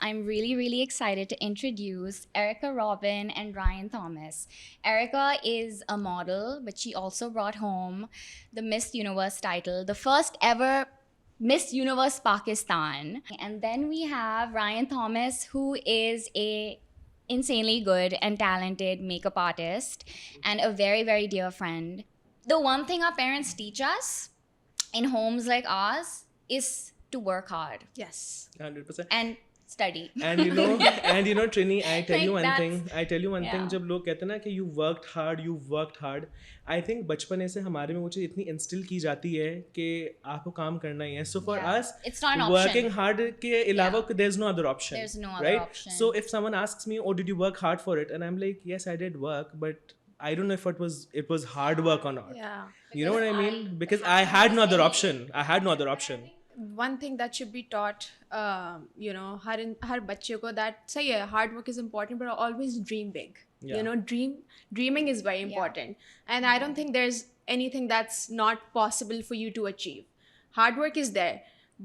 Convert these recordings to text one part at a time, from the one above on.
I'm really excited to introduce Erica Robin and Ryan Thomas. Erica is a model, but she also brought home the Miss Universe title, the first ever Miss Universe Pakistan. And then we have Ryan Thomas, who is a insanely good and talented makeup artist and a very dear friend. The one thing our parents teach us in homes like ours is to work hard Yes. 100%. and study. And Trini, I tell you Like one thing. that's- I tell you one thing. yeah. जब लोग कहते हैं ना कि you worked hard. I think बचपने से हमारे में वो चीज़ इतनी instill की जाती है कि आपको काम करना ही है. So for Yeah. us, It's not an option. working hard के अलावा Yeah. there's no other option. There's no other right? option. So if someone asks me, "Oh, did you work hard for it?" and I'm like, "Yes, I did work, but I don't know if it was hard work or not." Yeah. You know what I mean? Because I had no other option. I had no other option. One thing that should be taught, हर बच्चे को that सही है, hard work is important, but always dream big. Yeah. Dreaming is very important, and I don't think there's anything that's not possible for you to achieve. Hard work is there,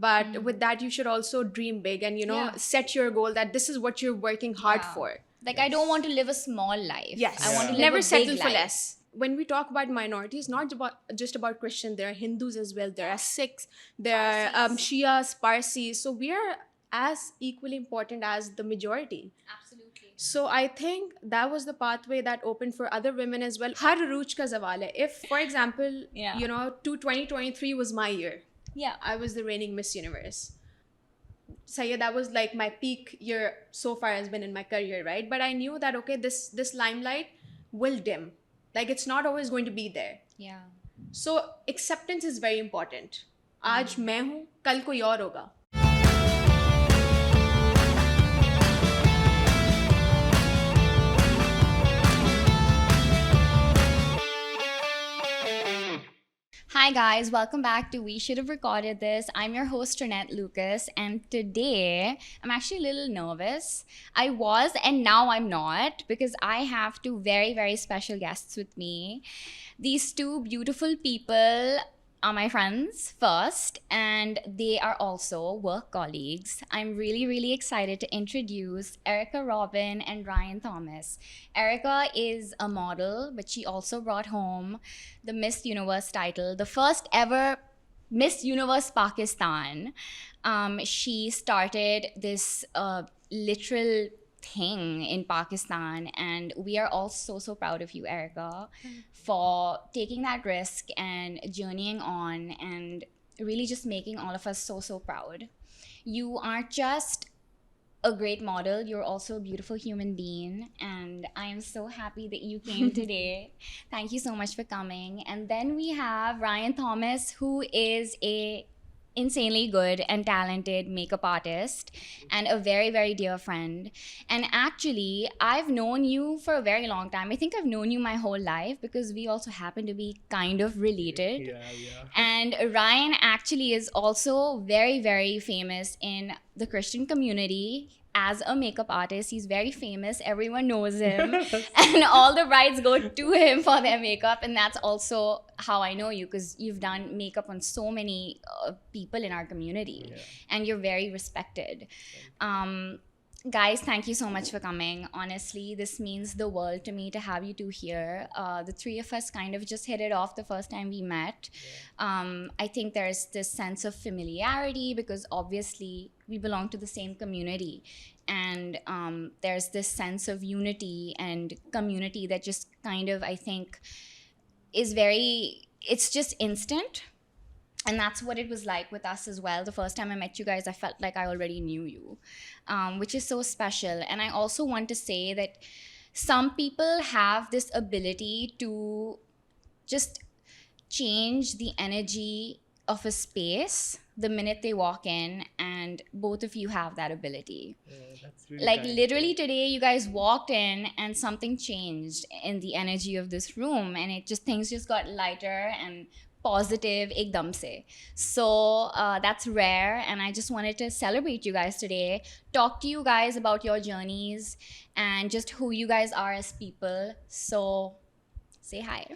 but with that you should also dream big and Yeah. set your goal that this is what you're working hard Yeah. for. Like I don't want to live a small life. Yes. I want to Yeah. live Never a settle big for life. less. When we talk about minorities, not just about Christian, there are Hindus as well, there are Sikhs, there are Shias, Parsis. So we are as equally important as the majority. Absolutely. So I think that was the pathway that opened for other women as well. Har rooch ka zawal hai. If, for example, Yeah. 2023 was my year. Yeah. I was the reigning Miss Universe. Sayed, that was like my peak year so far has been in my career, right? But I knew that okay, this limelight will dim. Like it's not always going to be there. Yeah. So acceptance is very important. आज मैं हूँ, कल कोई और होगा. Hi guys, welcome back to We Should Have Recorded This. I'm your host Trinette Lucas, and today I'm actually a little nervous. I was and now I'm not, because I have two very special guests with me. These two beautiful people are my friends first, and they are also work colleagues. I'm really excited to introduce Erica Robin and Ryan Thomas. Erica is a model, but she also brought home the Miss Universe title, the first ever Miss Universe Pakistan. She started this literal thing in Pakistan, and we are all so proud of you, Erica, for taking that risk and journeying on and really just making all of us so proud. You aren't just a great model, you're also a beautiful human being, and I am so happy that you came today. Thank you so much for coming. And then we have Ryan Thomas, who is a insanely good and talented makeup artist and a very dear friend. And actually, I've known you for a very long time. I think I've known you my whole life because we also happen to be kind of related. Yeah. And Ryan actually is also very famous in the Christian community. As a makeup artist, he's very famous. Everyone knows him. And all the brides go to him for their makeup. And that's also how I know you, because you've done makeup on so many people in our community. Yeah. And you're very respected. Guys, thank you so much for coming. Honestly, this means the world to me to have you two here. The three of us kind of just hit it off the first time we met. I think there's this sense of familiarity because obviously we belong to the same community. And there's this sense of unity and community that just kind of, I think, is it's just instant. And that's what it was like with us as well. The first time I met you guys, I felt like I already knew you, which is so special. And I also want to say that some people have this ability to just change the energy of a space the minute they walk in, and both of you have that ability. That's really Like kind. literally today you guys walked in and something changed in the energy of this room, and things just got lighter and positive ekdam se. So that's rare, and I just wanted to celebrate you guys today, talk to you guys about your journeys and just who you guys are as people. So say hi.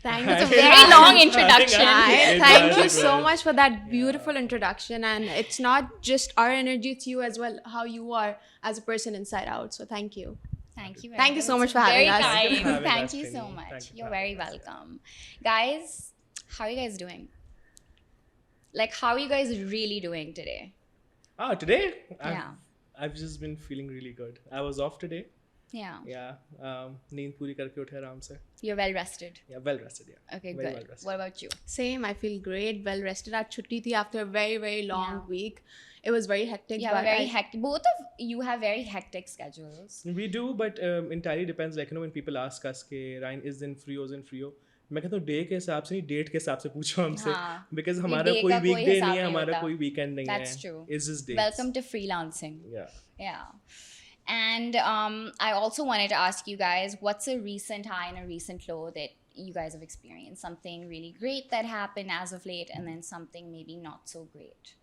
Thank Hi. you. It's a very long introduction. It Thank was, you it so was. much for that beautiful introduction. And it's not just our energy, it's you as well, how you are as a person inside out. So thank you. Thank you. Thank you so It's much for having very us. Thank you for kind. having Thank us, you so Trini. much. Thank you for You're very having us, yeah. welcome. Guys, how are you guys doing? Like, how are you guys really doing today? Today Yeah. I've just been feeling really good. I was off today. Yeah. Yeah. नींद पूरी करके उठे आराम से. You're well rested. Yeah, well rested. Yeah. Okay, Very good. well rested. What about you? Same, I feel great, well rested. At chutti thi after a very, very long Yeah. week. It was very hectic. You have a but very I- hectic. Both of you have very hectic schedules. We do, but entirely depends. Like, when people ask us कि Ryan is in free or isn't free, मैं कहता हूँ day के हिसाब से नहीं, date के हिसाब से पूछो हमसे. हाँ. Because ये हमारा day कोई का कोई वीकडे हिसाब नहीं है, नहीं हमारा होता. कोई वीकेंड नहीं है. That's true. It's just dates. Welcome to freelancing. Yeah. Yeah. And I also wanted to ask you guys, what's a recent high and a recent low that you guys have experienced? Something really great that happened as of late, and then something maybe not so great.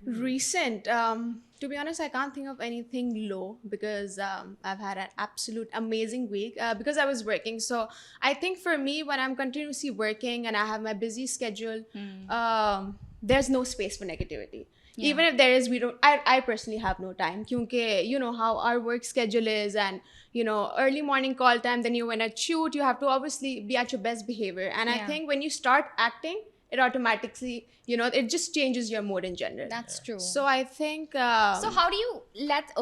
Recent, to be honest, I can't think of anything low because I've had an absolute amazing week because I was working. So I think for me, when I'm continuously working and I have my busy schedule, there's no space for negativity. Yeah. Even if there is, I personally have no time because you know how our work schedule is, and you know, early morning call time, then you when I shoot, you have to obviously be at your best behavior. And I Yeah. think when you start acting, it automatically, you know, it just changes your mood in general. That's true. So I think. So how do you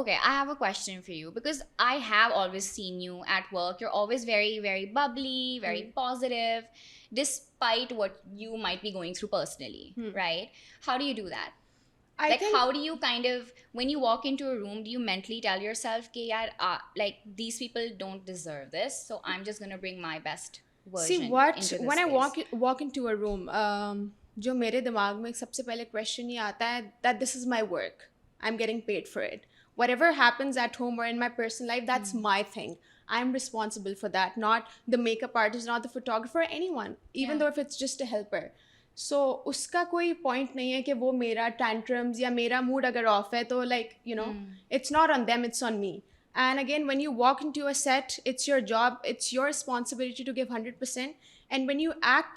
okay, I have a question for you because I have always seen you at work. You're always very, very bubbly, very positive, despite what you might be going through personally, right? How do you do that? I Like, think how do you kind of, when you walk into a room, do you mentally tell yourself, "Ki yaar, like, these people don't deserve this, so I'm just going to bring my best version see what into this when I space." walk into a room, जो मेरे दिमाग में सबसे पहले question ये आता है that this is my work. I'm getting paid for it. Whatever happens at home or in my personal life, that's my thing. I'm responsible for that, not the makeup artist, not the photographer, anyone, even Yeah. though if it's just a helper. So उसका कोई point नहीं है कि वो मेरा tantrums या मेरा mood अगर off है तो like, you know, it's not on them, it's on me. And again, when you walk into a set, it's your job, it's your responsibility to give 100%. And when you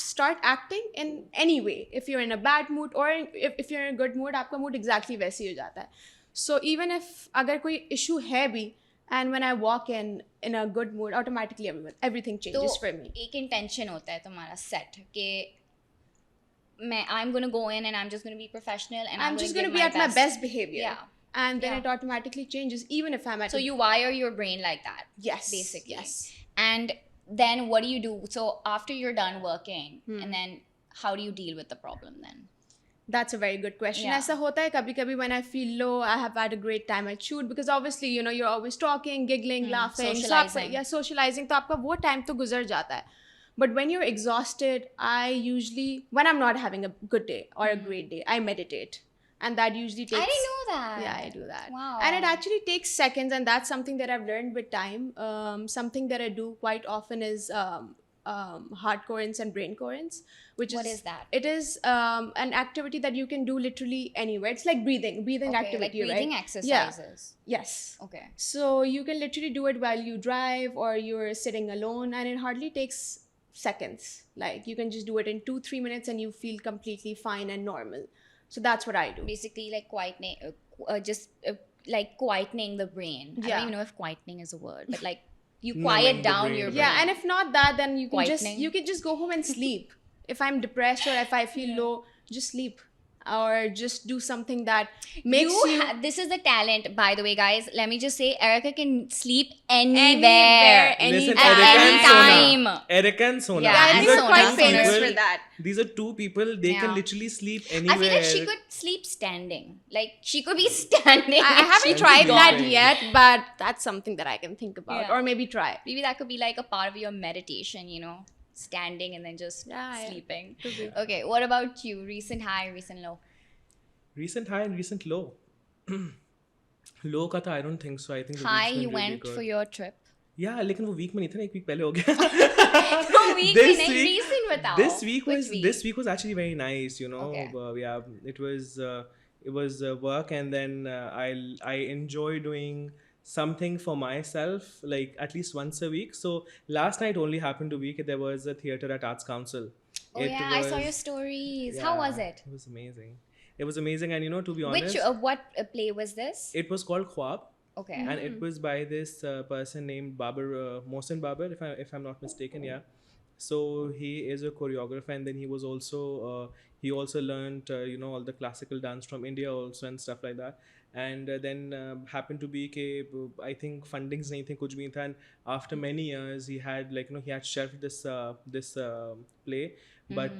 start acting in any way, if you're in a bad mood or if you're in a good mood, आपका mood exactly वैसे ही हो जाता है. So even if अगर कोई issue है भी, and when I walk in a good mood, automatically everything changes for me. एक intention होता है तुम्हारा set कि I'm going to go in and I'm just going to be professional and I'm I'm just going going to to be at my best behavior. Yeah. And then Yeah. it automatically changes, even if I'm at So you wire your brain like that. yes, basically. yes. And then what do you do? So after you're done working, Hmm. and then how do you deal with the problem then? That's a very good question. Yeah. ऐसा होता है कभी-कभी when I feel low, I have had a great time at shoot because obviously, you know, you're always talking, giggling, laughing, so socializing. yeah, socializing. तो आपका वो time तो गुजर जाता है. But when you're exhausted, I usually, when I'm not having a good day or a great day, I meditate. And that usually takes... I didn't know that. Yeah, I do that. Wow. And it actually takes seconds, and that's something that I've learned with time. Something that I do quite often is heart coherence and brain coherence, which What is that? It is an activity that you can do literally anywhere. It's like breathing Okay, activity, like breathing right? exercises. Yes. Okay. So you can literally do it while you drive or you're sitting alone, and it hardly takes seconds. Like you can just do it in 2-3 minutes and you feel completely fine and normal. So that's what I do. Basically, like quietening, like quietening the brain. I Yeah. don't even know if quietening is a word, but like you Numbing quiet the down brain, your right. brain. Yeah, and if not that, then you can Quietening. you can just go home and sleep. If I'm depressed or if I feel low, just sleep or just do something that makes you This is the talent, by the way, guys. Let me just say, Erica can sleep anywhere, anywhere. Listen, anytime. At Erica any and Sona. time. Erica and Sona. Yeah, Yeah, I and think These we're are Sona. quite two famous people- for that. These are two people, they Yeah. can literally sleep I anywhere. feel like she could sleep standing. Like she could be standing. I and haven't she'd tried be that gone. yet, but that's something that I can think about Yeah. or maybe try. Maybe that could be like a part of your meditation, you know, standing and then just Yeah, yeah. sleeping. Could be. Okay, what about you? Recent high, recent low? Recent high and recent low. Low का तो I don't think so. I think the High, week's been you really went good. for your trip. Yeah, लेकिन वो week में नहीं था ना, एक week पहले हो गया. No, week This नहीं, week- recent बताओ. This Which week was actually very nice, you know. Okay. Yeah, it was work, and then I enjoy doing something for myself, like at least once a week. So last night only happened to be that there was a theater at Arts Council. Oh yeah, I saw your stories. How was Yeah, it? It was amazing. It was amazing, and to be Which honest, what play was this? it was called Khwab, Okay. and it was by this person named Babar, Mohsin Babar, if I'm not mistaken. Yeah. So he is a choreographer, and then he also learned all the classical dance from India also and stuff like that. And then happened to be ke I think fundings nahi the, kuch bhi nahi tha, and after many years he had he had shelved this play, but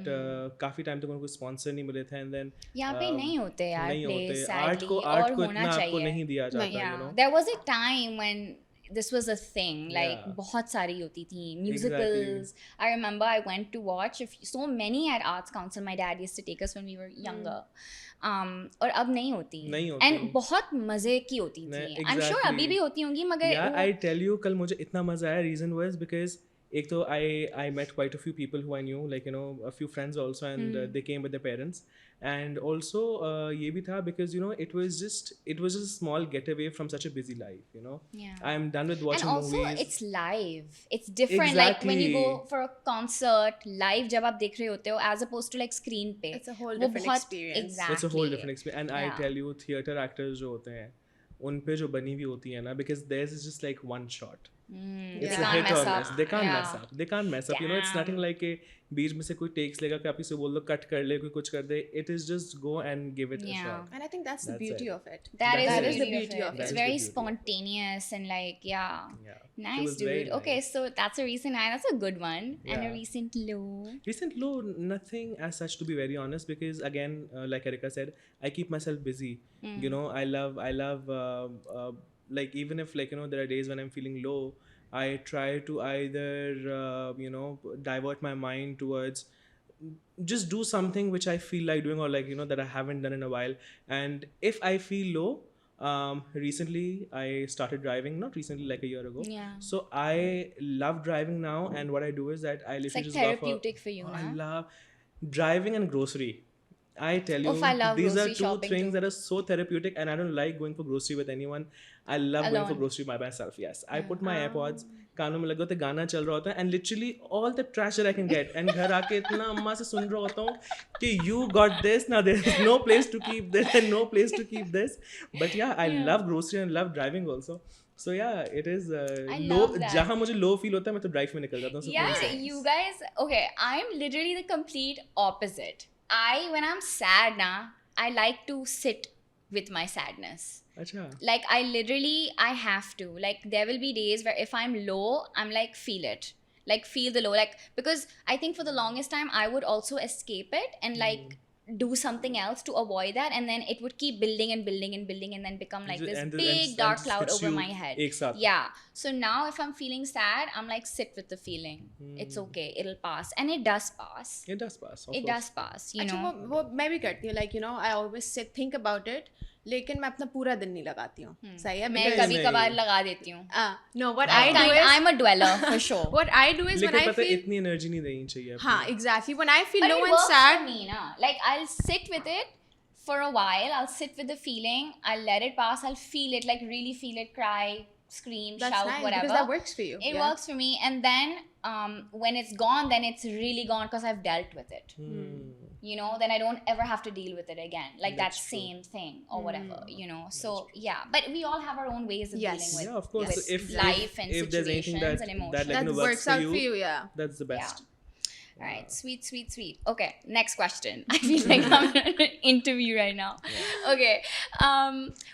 काफी time तक उनको sponsor नहीं मिले थे, and then यहाँ पे नहीं होते यार नहीं plays, होते, sadly, आर्ट और को होना इतना आपको चाहिए. नहीं दिया जाता, Yeah, there was a time when this was a thing, like Yeah. बहुत सारी होती थी musicals. I remember I went to watch so many at Arts Council. My dad used to take us when we were younger. और अब नहीं होती. And बहुत मजे की होती थी. I'm sure अभी भी होती होंगी, मगर yeah, I tell you, कल मुझे इतना मजा आया. Reason was because एक तो I met quite a few people who I knew, like a few friends also, and they came with their parents, and also ये भी था because it was just a small getaway from such a busy life. Yeah. I'm done with watching and also movies. it's live, it's different. Like when you go Exactly. for a concert live, जब आप देख रहे होते हो as opposed to like screen पे, It's a whole वो different बहुत- experience. Exactly. It's a whole different experience, and Yeah. I tell you, theater actors जो होते हैं उन पे जो बनी हुई होती है ना, because theirs is just like one shot. It's they a can't hit mess or up. miss. They can't Yeah. mess up. They can't mess up. It's nothing Damn. like a बीच में से कोई takes लेगा कि आप इसे बोल दो cut कर ले, कोई कुछ कर दे. It is just go and give it a Yeah. shot. And I think that's the That's beauty it. of it. That That is is the beauty of it. That It's is the very beauty. spontaneous and like, yeah. Yeah. Nice, was dude. very Okay, nice. so that's a recent high. That's a good one. And a Yeah. recent low. Recent low, nothing as such, to be very honest, because again, like Erika said, I keep myself busy. I love like even if there are days when I'm feeling low, I try to either divert my mind towards just do something which I feel like doing, or that I haven't done in a while. And if I feel low, recently I started driving, not recently, like a year ago. Yeah. So I love driving now, and what I do is that I It's literally like just go therapeutic for you, I na? love driving and grocery. I tell you, Oof, I love these are grocery two shopping things too. that are so therapeutic, and I don't like going for grocery with anyone. I love going for Alone. grocery by myself. Yes, I put my AirPods, कानों में लगे होते, गाना चल रहा होता है, and literally all the trash that I can get, and घर आके इतना अम्मा से सुन रहा होता हूँ कि you got this, now there is no place to keep this and no place to keep this. But yeah, I love grocery and love driving also. So yeah, it is I low. love that. जहाँ मुझे low feel होता है, मैं तो drive में निकल जाता हूँ. So Yeah, please. you guys, okay, I'm literally the complete opposite. When I'm sad now, I like to sit with my sadness. अच्छा. Like I have to. Like there will be days where if I'm low, I'm like feel it. Like feel the low. Like because I think for the longest time I would also escape it and like do something else to avoid that, and then it would keep building and building and building and then become like this And big dark cloud hits over you my head. एक साथ. Yeah. So now if I'm feeling sad, I'm like sit with the feeling. It's okay. It'll pass. And it does pass. It does pass. Of It course. does pass, you अच्छा know. वो मैं भी करती हूँ, like I always think about it, लेकिन मैं अपना पूरा दिन नहीं लगाती हूँ. सही है? मैं नहीं, कभी नहीं. कभार लगा देती हूँ. No, what I do is I'm a dweller for sure. what I do is when लेकिन I पता है feel इतनी एनर्जी नहीं देनी चाहिए. हाँ, exactly, when I feel But low it and works sad, for me, na. Like I'll sit with it for a while. I'll sit with the feeling. I'll let it pass. I'll feel it, like really feel it, cry, scream, that's shout, nice whatever. because that works for you. It Yeah. works for me. And then when it's gone, then it's really gone because I've dealt with it. You know, then I don't ever have to deal with it again. Like That's that true. same thing or whatever, you know. So yeah, but we all have our own ways of Yes. dealing with, Yeah, of course. with So if life and if there's anything situations that and emotions. that That works works for out you, for you, yeah. that's the best. All right, sweet, sweet, sweet. Okay, next question. I feel like I'm in an interview right now. Okay,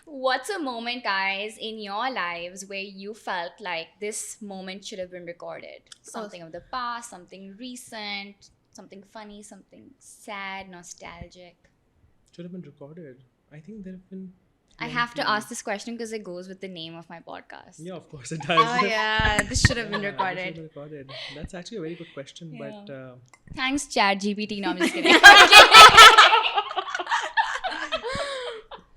what's a moment, guys, in your lives where you felt like this moment should have been recorded? Something of the past, something recent, something funny, something sad, nostalgic. Should have been recorded. I think there have been. I have to ask this question because it goes with the name of my podcast. Yeah, of course it does. Oh yeah, this should have been Yeah, this should recorded. have been recorded. That's actually a very good question, but Thanks, ChatGPT. No, I'm just kidding.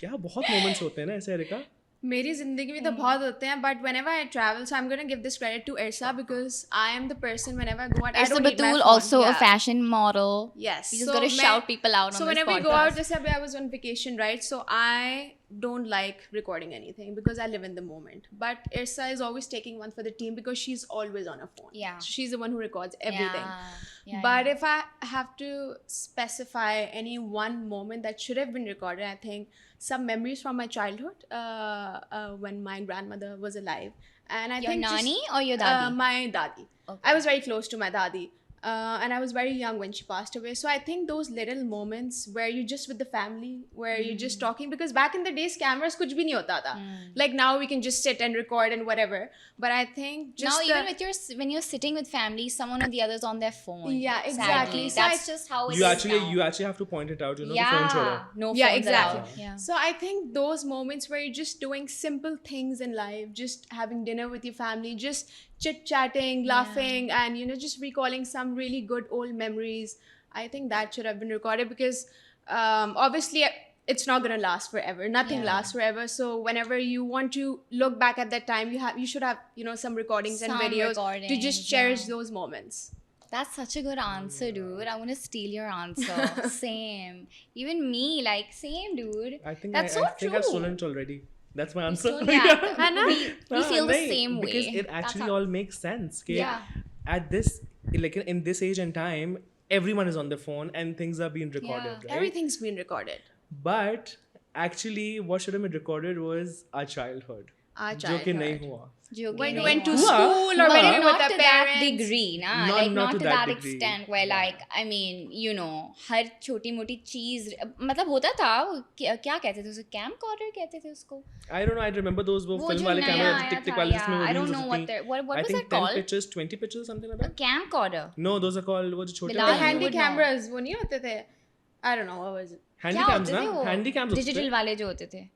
क्या बहुत moments होते हैं ना ऐसे areca. मेरी जिंदगी में तो बहुत होते हैं, but whenever I travel, so I'm gonna give this credit to Irsa because I am the person whenever I go out, I Irsa don't need my Batul, phone. also a Yeah. fashion model. Yes. You just gotta shout people out so on this whenever we podcast. go out, just like I was on vacation, right? So I don't like recording anything because I live in the moment. But Irsa is always taking one for the team because she's always on her phone. Yeah. So she's the one who records everything. Yeah, But if I have to specify any one moment that should have been recorded, I think some memories from my childhood when my grandmother was alive. And I Your think nani or your dadi? my dadi. Okay. I was very close to my dadi. And I was very young when she passed away. So I think those little moments where you're just with the family, where you're just talking, because back in the days, cameras kuch bhi nahi hota tha. Like now we can just sit and record and whatever. But I think just Now, even with when you're sitting with family, someone or the other's on their phone. Yeah, Sadly. exactly. So That's just how it is You actually now. you actually have to point it out, you know, yeah, the phone chodo. no Yeah, phones exactly. allowed. Yeah. So I think those moments where you're just doing simple things in life, just having dinner with your family, just chit-chatting, laughing, and, you know, just recalling some really good old memories, I think that should have been recorded because obviously it's not going to last forever. Nothing lasts forever. So whenever you want to look back at that time, you should have, you know, some recordings and Some videos to recordings, just cherish yeah. those moments. That's such a good answer, dude. I want to steal your answer. Same. Even me, like, same, dude. I think That's I so think true. I've stolen it already. That's my answer. Yeah, Hana? we feel the nahin, same way. because it That's actually how- all makes sense. कि Yeah. At this, like in this age and time, everyone is on the phone and things are being recorded, Yeah. right? Everything's been recorded. But actually, what should have been recorded was our childhood. Our जो कि नहीं childhood. हुआ. जो कि When you नहीं went to हुआ. school or But when you were with not the to that parents. degree, na? Not- Like not not to to that that degree. extent where like I mean you know हर छोटी मोटी चीज मतलब होता था क्या कहते थे उसको camcorder कहते थे उसको I don't know. I remember those वो वो film जो वाले नया कैमरे आया टिक टिक था, वाले जिसमें yeah, वो I reels don't know होती what थी. what I was think that 10 called? pictures, 20 pictures, something like A that. camcorder. No, those are called वो जो छोटे Bilal, The you handy would know. cameras वो नहीं होते थे. I don't know what was it. handy क्या cams होते ना थे वो handy cams होते डिजिटल थे. वाले जो होते थे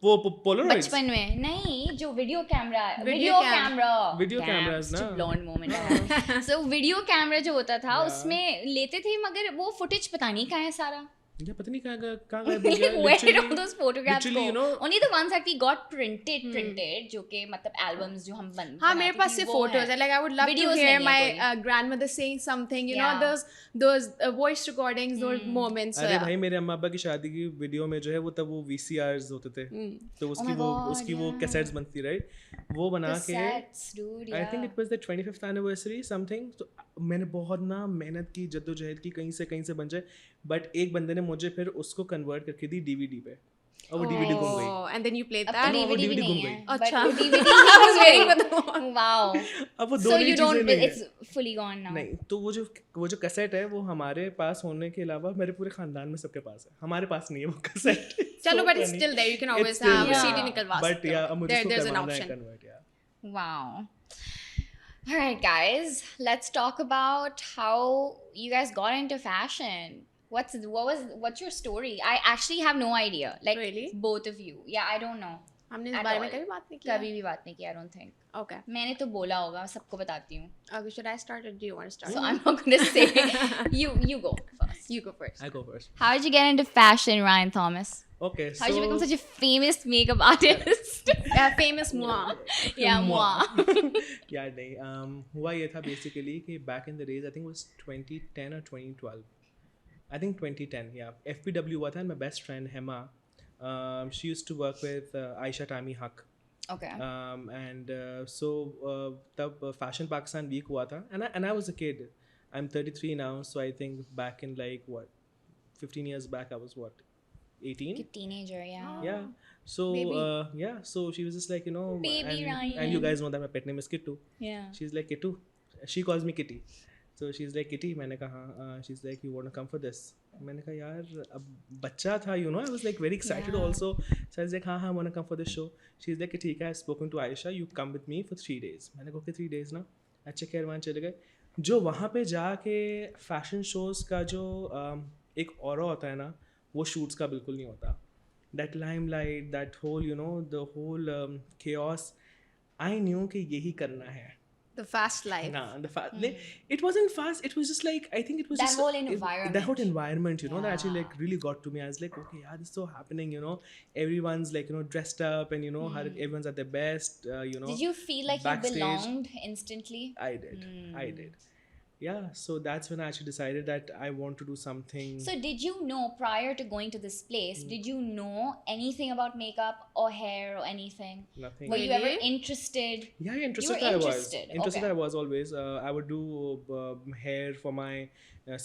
वो Polaroids. बचपन में नहीं जो video camera Video video camera Video cameras ना. Blonde moment so video camera जो होता था Yeah. उसमें लेते थे मगर वो फुटेज पता नहीं कहाँ है सारा ये पता नहीं कहाँ गायब हो गया. Where did all Literally- those photographs literally, go? you know, Only the ones that we got printed जो कि मतलब albums जो हम हाँ मेरे पास से photos है. Like I would love Videos to hear नहीं है my grandmother saying something. You know Yeah. those voice recordings, those moments. So, अरे yeah. भाई मेरे अम्मा अब्बा की शादी की वीडियो में जो है वो तब वो VCRs होते थे. तो उसकी my वो God, उसकी वो yeah. कैसेट्स बनती राइट. वो बना के Cassettes, dude, I think yeah. it was the 25th anniversary something. तो मैंने बहुत ना मेहनत की जद्दोजहद की कहीं से बन जाए. बट एक बंदे ने मुझे फिर उसको कन्वर्ट करके दी DVD पे. और वो DVD गुम गई. Oh, and then you played अब that. तो वो DVD भी DVD नहीं गुम है गई. but अच्छा. वो DVD I was he waiting गुम for the गई. Wow. अब वो So दोनों ही you don't चीजें नहीं है. it's fully gone now. नहीं तो वो जो कैसेट है वो हमारे पास होने के अलावा मेरे पूरे खानदान में सबके पास है. हमारे पास नहीं है वो कैसेट. चलो, but it's still there. You can always still have there. CD निकलवा But सकते हो. yeah, मुझे इसको There's an करवाना है option. convert, yeah. Wow. All right, guys, let's talk about how you guys got into fashion. What's your story? I actually have no idea. Like Really? both of you. Yeah, I don't know. हमने इस At बारे में all. कभी बात नहीं की. कभी भी बात नहीं की, I don't think. Okay. मैंने तो बोला होगा, सबको बताती हूँ. Okay. Should I start or do you want to start? So I'm not gonna say. You go first. You go first. I go first. How did you get into fashion, Ryan Thomas? Okay, How did you become so such a famous makeup artist? Famous moi. Yeah, moi. यार नहीं हुआ ये था basically कि back in the days I think was 2010 or 2012. I think 2010, yeah. FPW हुआ था and my best friend Hema, she used to work with Aisha Tami Haq. Okay. And so तब Fashion Pakistan week हुआ था and I was a kid. I'm 33 now, so I think back in like what 15 years back I was what 18. Like a teenager, yeah. Yeah. So Baby. yeah. So she was just like, you know, Baby and Ryan. you guys know that my pet name is Kittu. Yeah. She's like Kittu. She calls me Kitty. So she's like Kitty. मैंने कहा she's like you want to come for this? मैंने कहा यार अब बच्चा था, you know, I was like very excited Yeah. also. So I was like हाँ I want to come for this show. She's like ठीक है, I've spoken to Aisha, you come with me for 3 days. मैंने कहा okay 3 days ना. अच्छा खैर वहाँ चले गए. जो वहाँ पे जाके फैशन शोज़ का जो एक ऑरा होता है ना, वो शूट्स का बिल्कुल नहीं होता. That limelight, that whole, you know, the whole chaos. I knew कि यही करना है. The fast life. Nah, it wasn't fast. It was just like, I think it was That just whole environment. that whole environment, that actually Yeah. like really got to me. I was like, okay, yeah, this is so happening. Everyone's like dressed up, and everyone's at their best. Did you feel like backstage. you belonged instantly? I did. Yeah, so that's when I actually decided that I want to do something. So did you know prior to going to this place, did you know anything about makeup or hair or anything? Nothing. Were you ever Really? interested? Yeah, interested. You were I was interested. interested. Okay. I was always. I would do hair for my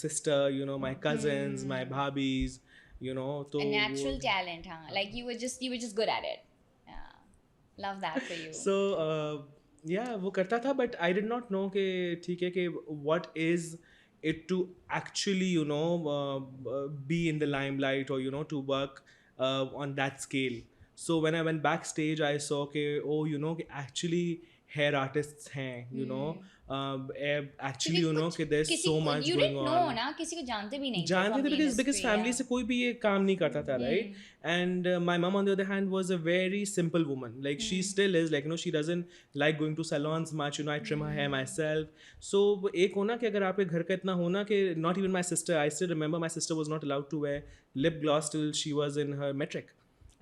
sister. My cousins, my bhabis. So A natural talent, huh? Like you were just good at it. Yeah. Love that for you. So yeah, वो करता था, but I did not know कि ठीक है कि what is it to actually be in the limelight, or to work on that scale. So when I went backstage, I saw कि कि actually hair artists हैं, actually कि there's so much you going didn't know on. ना, किसी को जानते भी नहीं थे जानते from थे the because industry, family yeah. से कोई भी ये काम नहीं करता था, right? And my mom on the other hand was a very simple woman. Like she still is, like she doesn't like going to salons much. I trim her hair myself. So एक होना कि अगर आपके घर का इतना होना कि not even my sister, I still remember my sister was not allowed to wear lip gloss till she was in her metric.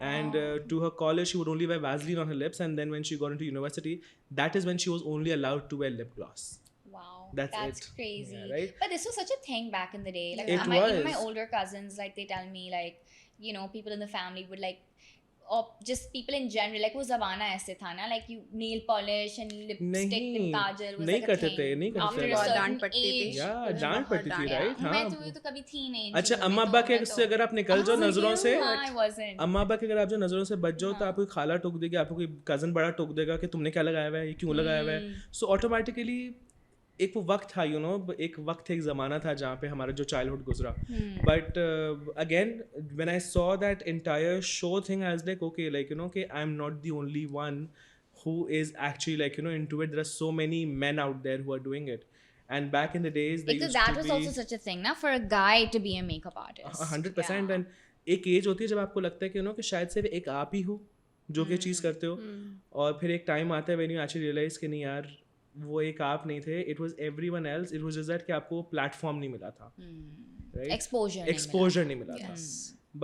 And to her college, she would only wear Vaseline on her lips. And then when she got into university, that is when she was only allowed to wear lip gloss. Wow, That's it. crazy. Yeah, right? But this was such a thing back in the day. Like It even my was. older cousins, like they tell me, like people in the family would like, or just people in general, like वो ज़माना ऐसे था ना, like you nail polish and lipstick नहीं, and kajal was नहीं like a करते thing. थे, नहीं करते After थे। a बहुत certain डांट पड़ती थी। age. Yeah, डांट पड़ती थी, Yeah. right? मैं हाँ। तो कभी थी नहीं। अच्छा, चीज़ों में अम्मा तो अब्बा के मैं से तो- अगर आप निकल जाओ Oh, नजरों से, I wasn't. अम्मा अब्बा के अगर आप जो नजरों से बच जाओ तो आपको खाला टोक देगी, आपको कोई कजन बड़ा टोक देगा कि तुमने क्या लगाया हुआ है, ये क्यों लगाया हुआ है. सो ऑटोमेटिकली एक वो वक्त था, एक वक्त, एक ज़माना था जहाँ पे हमारा जो चाइल्डहुड गुजरा. But again when I saw that entire show thing, I was like okay, like कि I am not the only one who is actually like into it. There are so many men out there who are doing it. And back in the days, there Because used that to was be also such a thing, na, for a guy to be a makeup artist. 100%. Yeah. And एक as होती है जब आपको लगता है कि कि शायद सिर्फ एक आप ही हो जो कि चीज़ करते हो, और फिर एक टाइम आता है व्हेन यू एक्चुअली रियलाइज कि नहीं यार, वो एक आप नहीं थे, it was everyone else. It was just that कि आपको प्लेटफॉर्म नहीं मिला था, राइट? Exposure नहीं मिला था.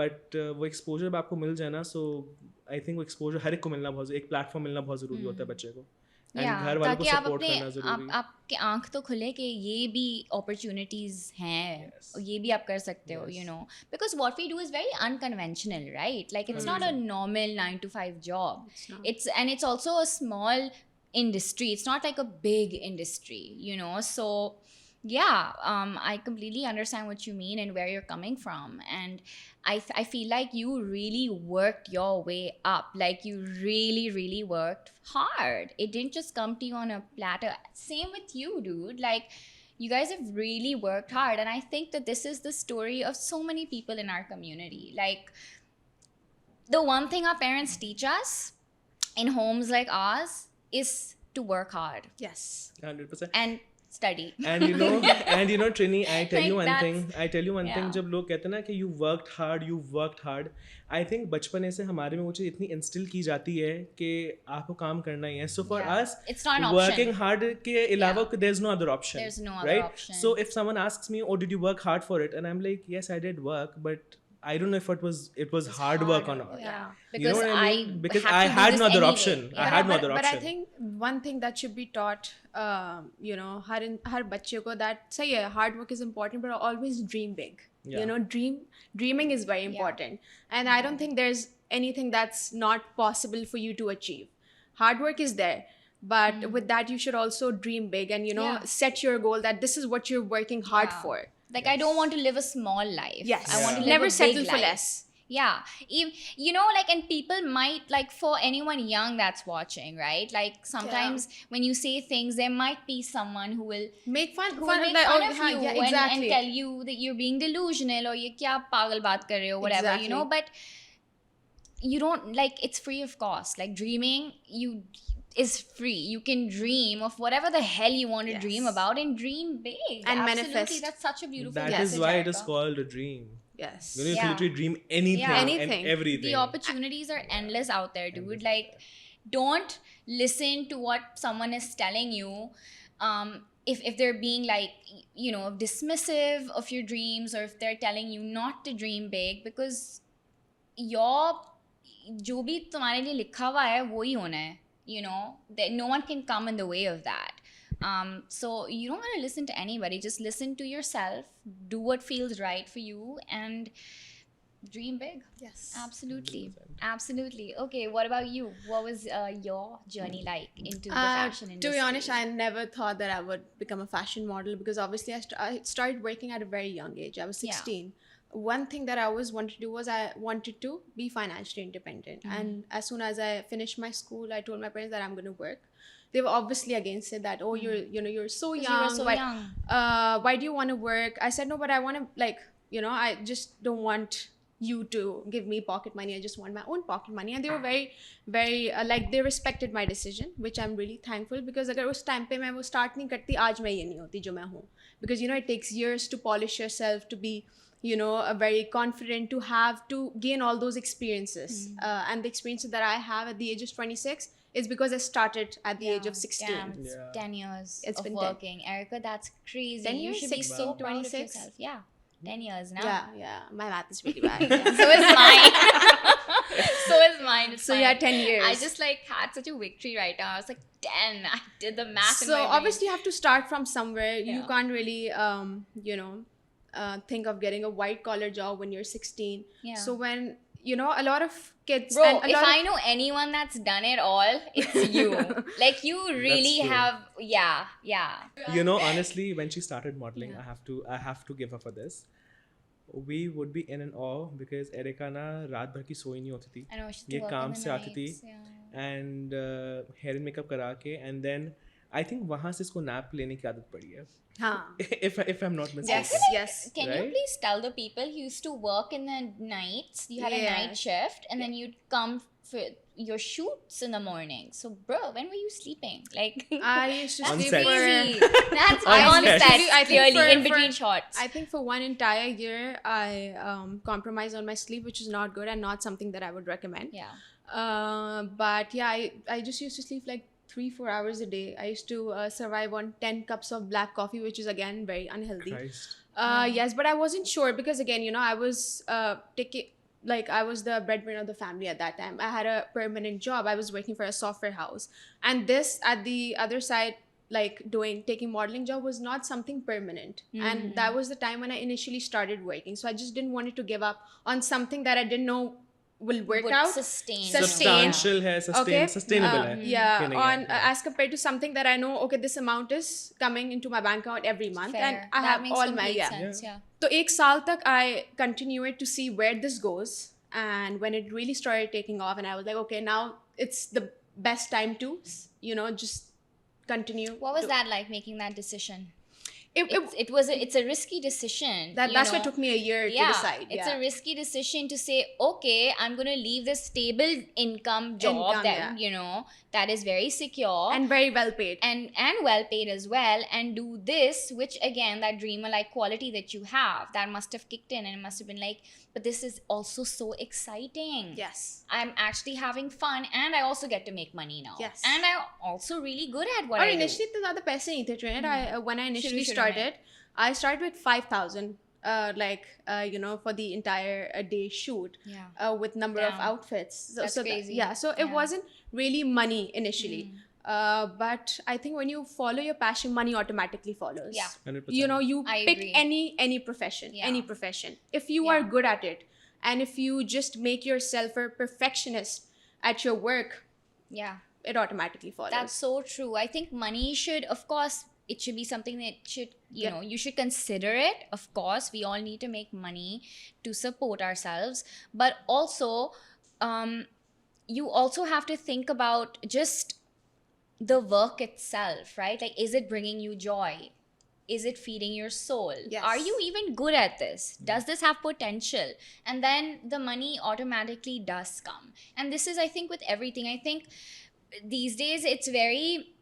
बट वो एक्सपोजर जब आपको मिल जाए ना, सो आई थिंक वो एक्सपोजर हर एक को मिलना बहुत, एक प्लेटफॉर्म मिलना बहुत ज़रूरी होता है बच्चे को. एंड घर वालों को ताकि आप सपोर्ट अपने करना ज़रूरी. आपके आंख तो खुले कि ये भी अपॉर्चुनिटीज हैं, Yes. और ये भी आप कर सकते हो, because what we do is very unconventional, right? Like it's not a normal 9 to 5 job. It's also a small industry. It's not like a big industry, so yeah, I completely understand what you mean and where you're coming from. And I feel like you really worked your way up. Like you really, really worked hard. It didn't just come to you on a platter. Same with you, dude. Like you guys have really worked hard. And I think that this is the story of so many people in our community. Like the one thing our parents teach us in homes like ours is to work hard Yes. 100%. and study. and Trini, I tell you Like one thing, yeah. जब लोग कहते हैं ना कि you worked hard, I think बचपन से हमारे में वो चीज़ इतनी इंस्टिल की जाती है कि आपको काम करना ही है. So for Yeah. us, It's not an option. working hard के अलावा Yeah. there's no other option. There's no other right? option. So if someone asks me, oh, did you work hard for it? And I'm like, yes, I did work, but I don't know if it was hard work or not. Yeah. You know Because what I mean? Because have I to do had this no other anyway. option. Yeah. I had no other But I option. think one thing that should be taught, हर बच्चे को, that सही है, hard work is important, but always dream big. Yeah. Dreaming is very important. And I don't think there's anything that's not possible for you to achieve. Hard work is there. But with that, you should also dream big and, Yeah. set your goal that this is what you're working hard Yeah. for. Like I don't want to live a small life. Yes. I want to live Never a settle big for life. less. Yeah. And people might, like, for anyone young that's watching, right? Like sometimes when you say things, there might be someone who will Make fun who will of make that. fun Oh, of हाँ, you yeah, and exactly. tell you that you're being delusional or ये क्या पागल बात कर रहे हो, whatever, Exactly. but you don't, like, it's free of cost. Like dreaming is free. You can dream of whatever the hell you want to Yes. dream about and dream big. And Absolutely. manifest. That's such a beautiful That message, is why it is Erica. called a dream. Yes. You can Yeah. literally dream anything, Yeah. Anything. and everything. The opportunities are endless out there, dude. Like don't listen to what someone is telling you. If they're being like, you know, dismissive of your dreams, or if they're telling you not to dream big, because your जो भी तुम्हारे लिए लिखा हुआ है वो ही होना है, you know, that no one can come in the way of that. So you don't want to listen to anybody, just listen to yourself, do what feels right for you, and dream big. Yes. Absolutely. 100%. Absolutely. Okay, what about you? What was your journey like into the fashion industry? To be honest, I never thought that I would become a fashion model, because obviously I started working at a very young age. I was 16. One thing that I always wanted to do was I wanted to be financially independent. And as soon as I finished my school, I told my parents that I'm going to work. They were obviously against it, that, oh, you're so 'Cause young. you were so young. Why do you want to work? I said, no, but I want to, like, I just don't want you to give me pocket money. I just want my own pocket money. And they were very, very, like, they respected my decision, which I'm really thankful, because अगर उस time पे मैं वो start नहीं करती, आज मैं ये नहीं होती जो मैं हूँ. Because, it takes years to polish yourself, to be, a very confident, to gain all those experiences. And the experiences that I have at the age of 26 is because I started at the age of 16. Damn, it's Yeah. 10 years It's of been 10. working. Erica, that's crazy. 10 You years? should be 16, so proud of 26? yourself. Yeah, 10 years now. Yeah. My math is really bad. So is mine. So is mine. It's So yeah, fine. 10 years. I just like had such a victory right now. I was like, 10. I did the math in So my brain. obviously you have to start from somewhere. You Yeah. can't really think of getting a white collar job when you're 16. Yeah. So when a lot of kids, Bro, and a if lot I know anyone that's done it all, it's you. Like, you really true. have, yeah. Honestly, when she started modeling, Yeah. I have to give her for this. We would be in and awe, because Erica na रात भर की सोई नहीं होती थी. I know, she's ये working काम the से आती थी. nights, yeah. And hair and makeup करा के, and then I think वहाँ से इसको nap लेने की आदत पड़ी है. Huh. if I'm not mistaken. Yes. Can you Right? please tell the people who used to work in the nights, you had a Yeah. night shift, and then you'd come for your shoots in the morning. So, bro, when were you sleeping? Like, I used to On sleep set. crazy. for. That's On on set. set, I think clearly, for- in between for- shots. I think for one entire year, I compromised on my sleep, which is not good and not something that I would recommend. Yeah. But yeah, I just used to sleep like 3-4 hours a day. I used to survive on 10 cups of black coffee, which is again very unhealthy. Christ. Yes, but I wasn't sure, because again, I was I was the breadwinner of the family at that time. I had a permanent job. I was working for a software house, and this at the other side, like taking modeling job, was not something permanent. And that was the time when I initially started working. So I just didn't want to give up on something that I didn't know will work Would out. sustain. Substantial है, sustainable है. Yeah, कि नहीं on है. as compared to something that I know, okay, this amount is coming into my bank account every month, Fair. and I That have makes all my complete sense, yeah. So एक साल तक I continued to see where this goes, and when it really started taking off, and I was like, okay, now it's the best time to just continue. What was that like, making that decision? It's a risky decision. that's why it took me a year to decide. It's a risky decision to say, okay, I'm gonna leave this stable income job that that is very secure and very well paid. and well paid as well, and do this, which again, that dreamer like quality that you have, that must have kicked in, and it must have been like, but this is also so exciting. Yes. I'm actually having fun, and I also get to make money now. Yes. And I'm also really good at what और I do. initially इतने ज़्यादा पैसे नहीं थे Trinidad. When I initially शुरू में. started, I started with 5,000 for the entire day shoot. Yeah. With number of Damn. outfits. That's crazy. So it Yeah. wasn't really money initially. But I think when you follow your passion, money automatically follows. Yeah. 100%. You I pick agree. any profession, Yeah. any profession. If you are Yeah. good at it, and if you just make yourself a perfectionist at your work, Yeah. it automatically follows. That's so true. I think money should, of course, it should be something that should, you should consider it. Of course, we all need to make money to support ourselves. But also, you also have to think about just the work itself, right? Like, is it bringing you joy? Is it feeding your soul? Yes. Are you even good at this? Does this have potential? And then the money automatically does come. And this is, I think, with everything. I think these days it's very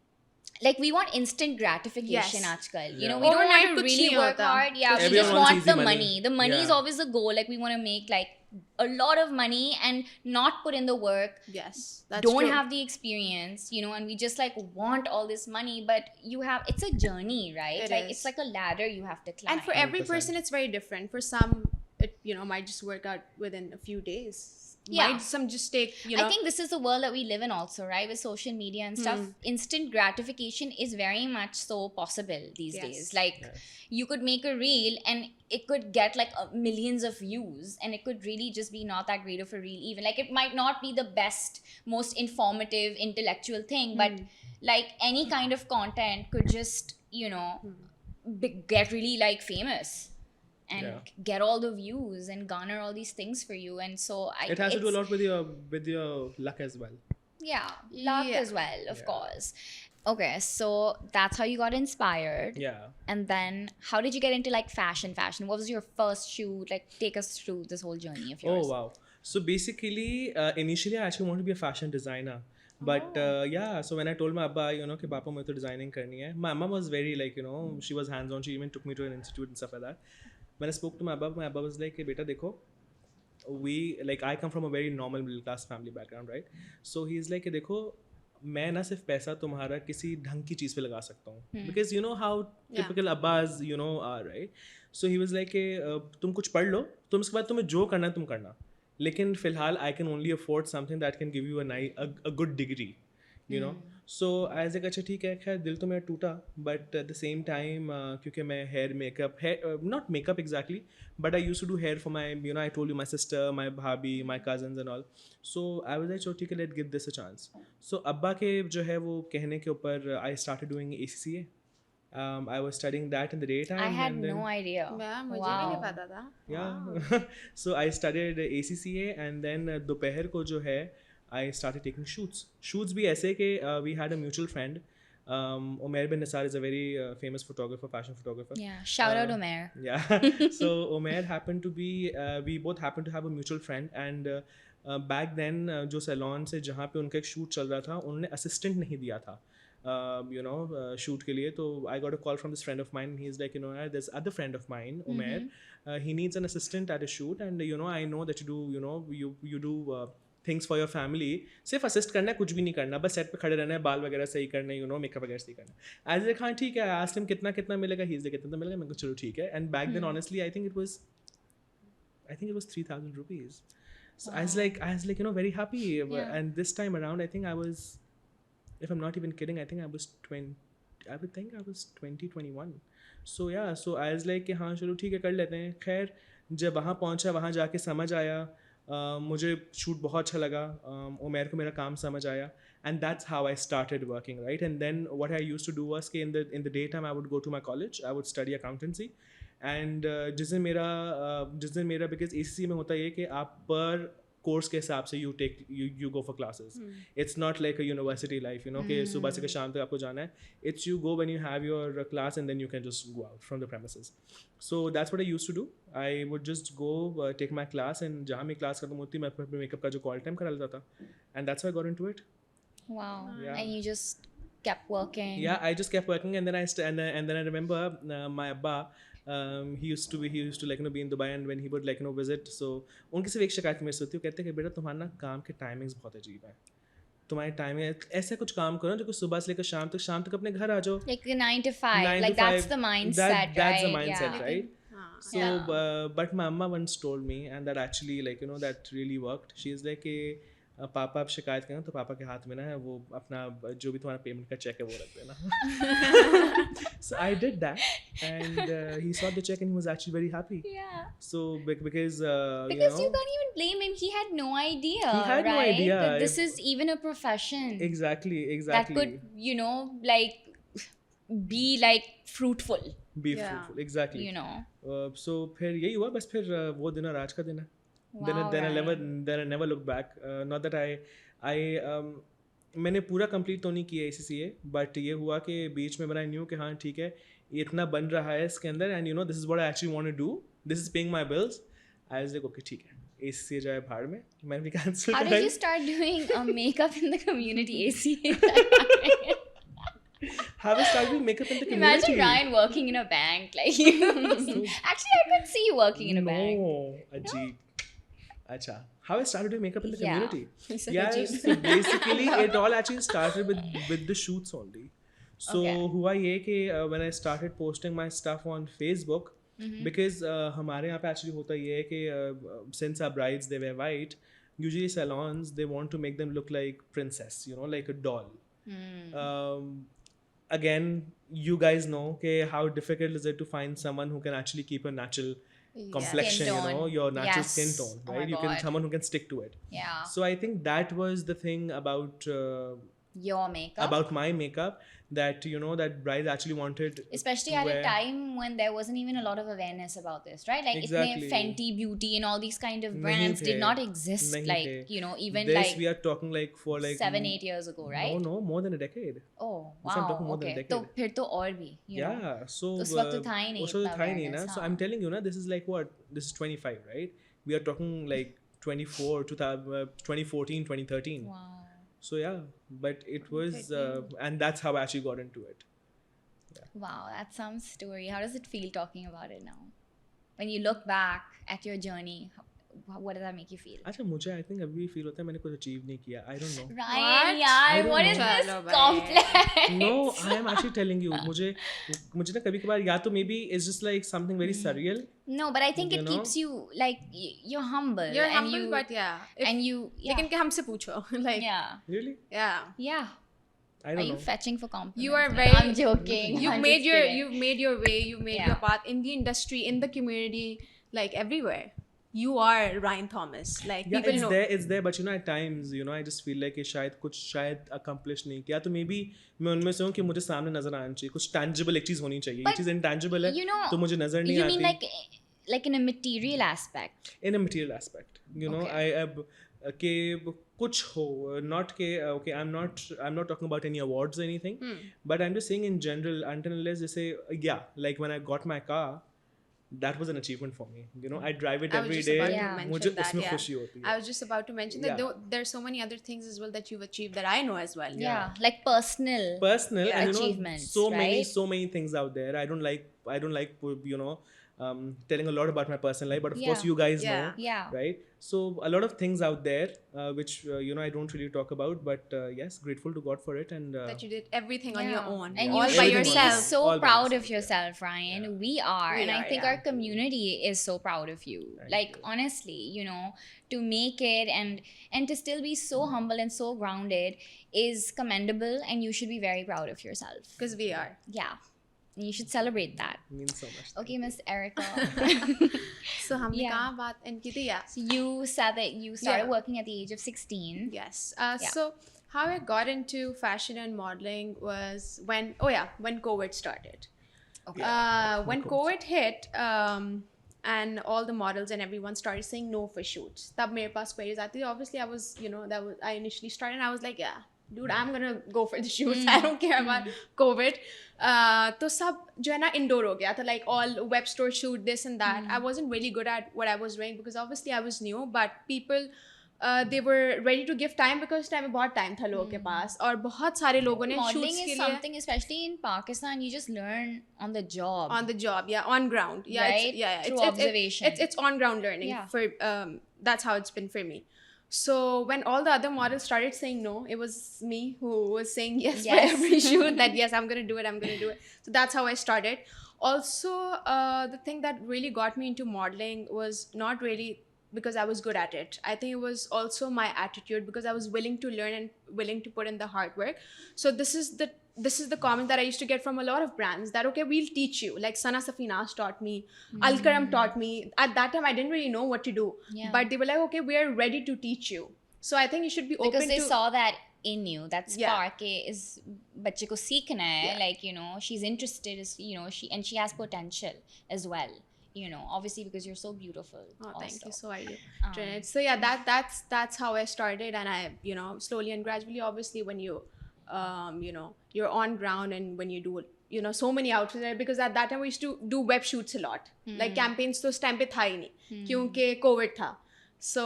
like we want instant gratification Yes. aajkal. You Yeah. know, we don't Overnight want to kuch really nahi work hota. hard. Yeah, we Everyone just wants want easy the money. money. The money is Yeah. always the goal. Like we want to make like a lot of money and not put in the work. Yes, that's Don't true. have the experience, you know, and we just like want all this money, but it's a journey, right? It like is. it's like a ladder you have to climb. And for every 100%. person, it's very different. For some, it might just work out within a few days. Yeah. Some just take I think this is the world that we live in also, right? With social media and stuff. Instant gratification is very much so possible these Yes. days. Like Yes. you could make a reel and it could get like millions of views, and it could really just be not that great of a reel even. Like it might not be the best, most informative, intellectual thing, but like any kind of content could just, you know, get really like famous and Yeah. get all the views and garner all these things for you. And so It has to do a lot with your luck as well. yeah, luck Yeah. as well, of Yeah. course. Okay, so that's how you got inspired. Yeah. And then how did you get into like fashion? What was your first shoot? Like take us through this whole journey of Oh yours. wow. So basically, initially I actually wanted to be a fashion designer. But yeah, so when I told my Abba, you know, कि पापा मुझे तो designing करनी है, my mom was very like, you know, she was hands on. She even took me to an institute and stuff like that. When I spoke to my Abba was like, बेटा देखो, I come from a very normal middle class family background, right? So he's like, देखो, मैं ना सिर्फ पैसा तुम्हारा किसी ढंग की चीज़ पे लगा सकता हूँ, because you know how typical Abbas, you know, are, right? So he was like, तुम कुछ पढ़ लो, तुम उसके बाद तुम्हें जो करना है तुम करना, लेकिन फिलहाल I can only afford something that can give you a good degree, you know. So I was like, अच्छा ठीक है, खैर दिल तो मेरा टूटा, but at the same time क्योंकि मैं hair not makeup exactly, but I used to do hair for my, you know, I told you, my sister, my bhabhi, my cousins and all. So I was like, चलो ठीक है, let's give this a chance. So अब्बा के जो है वो कहने के ऊपर I started doing ACCA. I was studying that in the daytime. I had and then, no idea. Yeah, मुझे भी Wow. नहीं पता था. Yeah. So I studied ACCA, and then दोपहर को जो है I started taking shoots. Shoots भी ऐसे कि we had a mutual friend. Umair bin Nisar is a very famous photographer, fashion photographer. Yeah, shout out Umair. Yeah. So Umair happened to be, we both happened to have a mutual friend, and back then जो salon से जहाँ पे उनका एक shoot चल रहा था, उन्होंने assistant नहीं दिया था. You know, shoot के लिए. तो I got a call from this friend of mine. He's like, you know, there's other friend of mine, Umair. He needs an assistant at a shoot, and you know, I know that you do, you know, you do things for your family. सिर्फ assist करना है, कुछ भी नहीं करना, बस set पे खड़े रहना है, बाल वगैरह सही करना है, यू नो, मेकअप वगैरह सही करना है. आई लाइक हाँ ठीक है. आई आस्क्ड हिम कितना मिलेगा. ही इज लाइक कितना मिलेगा. मैं चलो ठीक है. And back then honestly I think it was 3,000 rupees. So I was like, you know, very happy. Yeah. And this time around, I think I was, if I'm not even kidding, I think I was 20, 21. So yeah, so I was like कि हाँ चलो ठीक है कर लेते हैं. खैर जब वहाँ पहुँचा, वहाँ जाके समझ आया, मुझे शूट बहुत अच्छा लगा, उमैर को मेरा काम समझ आया, and that's how I started working, right? And then what I used to do was कि in the daytime I would go to my college, I would study accountancy, and जिस दिन मेरा because ACC में होता है कि आप पर कोर्स के हिसाब से you go for classes. It's not like a university life, you know, कि सुबह से शाम तक आपको जाना है. It's you go when you have your class, and then you can just go out from the premises. So that's what I used to do. I would just go take my class, and जहाँ मेरी class खत्म होती मैं अपने makeup का जो call time करा लेता था, and that's how I got into it. Wow. Yeah. And you just kept working. Yeah, I just kept working, and then I remember my Abba. He used to like, you know, be in Dubai, and when he would like, you know, visit, so उनकी सिर्फ एक शिकायत मेरे से होती है. कहते हैं कि बेटा तुम्हारा ना काम के टाइमिंग्स बहुत अजीब है. तुम्हारी टाइमिंग ऐसे कुछ काम करो जो कि सुबह से लेकर शाम तक अपने घर आ जाओ. Like the 9 to 5. 9 like to that's 5. the mindset, That's right? the mindset, Yeah. right? So, Yeah. but my mama once told me, and that actually, like, you know, that really worked. She's like, पापा आप शिकायत करें तो पापा के हाथ में ना है वो अपना जो भी तुम्हारा पेमेंट का चेक है वो रख देना. So I did that, and he saw the check and he was actually very happy. Yeah. So because Because you can't even blame him. He had no idea. He had no right? idea. That this is even a profession exactly that could, you know, like be like fruitful. be Yeah. fruitful, exactly. You know. So फिर यही हुआ बस. फिर वो दिन और आज का दिन है. Then I never looked back. Not that I मैंने पूरा कंप्लीट तो नहीं किया ACCA, बट ये हुआ कि बीच में बना न्यू कि हाँ ठीक है ये इतना बन रहा है इसके अंदर, and you know this is what I actually want to do, this is paying my bills. I was like okay ठीक है ACCA जाए भाड़ में, मैंने भी कैंसिल How कर. did you start doing makeup in the community ACA? Have I started doing makeup in the community? Imagine Ryan working in a bank. Like, actually, I could see you working in a bank. No, Ajib. Acha. How I started doing makeup in the Yeah. community? He said Yeah, Ajib. so basically it all actually started with the shoots only. So Okay. हुआ ये कि when I started posting my stuff on Facebook, because हमारे यहाँ पे actually होता ये है कि since our brides they wear white, usually salons they want to make them look like princess, you know, like a doll. Again, you guys know कि how difficult is it to find someone who can actually keep a natural complexion, Skin you know, tone. your natural Yes. skin tone, Oh my right? You can God. someone who can stick to it. Yeah. So I think that was the thing Your makeup. about my makeup, that you know that brides actually wanted, Especially to at a wear- time when there wasn't even a lot of awareness about this, right? Like Exactly. itne Fenty Beauty and all these kind of Nahi brands did the. not exist. Nahi Like, the. you know, even this like we are talking like for like 7-8 years ago, right? No, more than a decade. Oh, This I'm wow. talking more than a Okay. decade. तो फिर तो और भी, you know. Yeah, so उस वक्त तो था ही नहीं उस वक्त इतना था ही नहीं ना. awareness, So हाँ. I'm telling you, na, this is like what? This is 25, right? We are talking like 24, 2014, 2013. Wow. So yeah, but it was, and that's how I actually got into it. Wow, that's some story. How does it feel talking about it now? When you look back at your journey, what does that make you feel? अच्छा मुझे I think अभी भी feel होता है मैंने कुछ achieve नहीं किया. I don't know. Ryan, I yaar, don't what is know. this Chalo bhai. complex? No, I am actually telling you. मुझे ना कभी कभार या तो maybe it's just like something very surreal. No, but I think You it know? keeps you like you're humble. You're and humble, you, but yeah. and you लेकिन कि हमसे पूछो. Like, yeah, Really? yeah. yeah. I Are don't you know. fetching for compliments? You are man? very- I'm joking. You've I'm made just your kidding. you've made your way. You've made Yeah. your path in the industry, in the community, like everywhere. You are Ryan Thomas. Like Yeah, people know. it's there, but you know, at times, you know, I just feel like कि शायद accomplish नहीं किया, तो maybe मैं उनमें से हूँ कि मुझे सामने नजर आना चाहिए, कुछ tangible एक चीज होनी चाहिए. ये But चीज intangible है, you know, तो मुझे नजर नहीं You आती. mean like in a material aspect? In a material aspect, you know, Okay. I अब कि कुछ हो, not कि okay, I'm not talking about any awards or anything, but I'm just saying in general, until unless they say yeah, like when I got my car, that was an achievement for me. You know, I drive it I was every just day. about Yeah. to mention मुझे that. उसमें Yeah. खुशी होती है. I was just about to mention that Yeah. there's so many other things as well that you've achieved that I know as well. Yeah, like personal. Personal Yeah. and you know Achievements, so right? many things out there. I don't like you know telling a lot about my personal life, but of course Yeah. you guys Yeah. know, Yeah. right? So a lot of things out there which you know I don't really talk about, but yes, grateful to God for it. And That you did everything on your Yeah. own, And Yeah. you all should by be yourself. so All by proud myself, of yourself, Ryan. Yeah. We are, We and I are, think yeah. our community is so proud of you. Thank Like you. honestly, you know, to make it and to still be so humble and so grounded is commendable, and you should be very proud of yourself. Because we are. Yeah, and you should celebrate that. means so much. Okay, Miss Erica. So हमने Yeah. कहाँ बात end की थी? Yeah. So you said that you started Yeah. working at the age of 16. Yes. Yeah. So how I got into fashion and modeling was when COVID started. Okay. When COVID hit, and all the models and everyone started saying no for shoots. तब मेरे पास queries आती थी. Obviously, I was, you know, I initially started and I was like, yeah, dude, I'm gonna go for the shoots. I don't care about COVID. तो सब जो है ना indoor हो गया था, like all web store shoot, this and that. I wasn't really good at what I was doing because obviously I was new, but people they were ready to give time because time में बहुत time था लोगों के पास और बहुत सारे लोगों ने Modeling shoots के is लिए something, especially in Pakistan, you just learn on the job. on the job, yeah, on ground, yeah, Right? it's, yeah, Through observation. It's on ground learning. Yeah. For that's how it's been for me. So when all the other models started saying no, it was me who was saying yes, for Yes. every shoot. That yes, I'm gonna do it. So that's how I started. Also, the thing that really got me into modeling was not really because I was good at it. I think it was also my attitude because I was willing to learn and willing to put in the hard work. So this is the comment that I used to get from a lot of brands that okay, we'll teach you. Like Sana Safinas taught me, Al-Karam taught me. At that time I didn't really know what to do. Yeah. But they were like, okay, we are ready to teach you. So I think you should be open Because they to saw that in you, that Yeah. spark is बच्चे को सीखना है, Yeah. like you know she's interested, is you know she has potential as well, you know, obviously because you're so beautiful. Oh, thank you. also. So are you, Trinidad. So yeah, that's how I started, and I, you know, slowly and gradually, obviously, when you, you know, you're on ground and when you do, you know, so many outfits there, because at that time we used to do web shoots a lot, like campaigns. तो उस time पे था ही नहीं, क्योंकि COVID था. So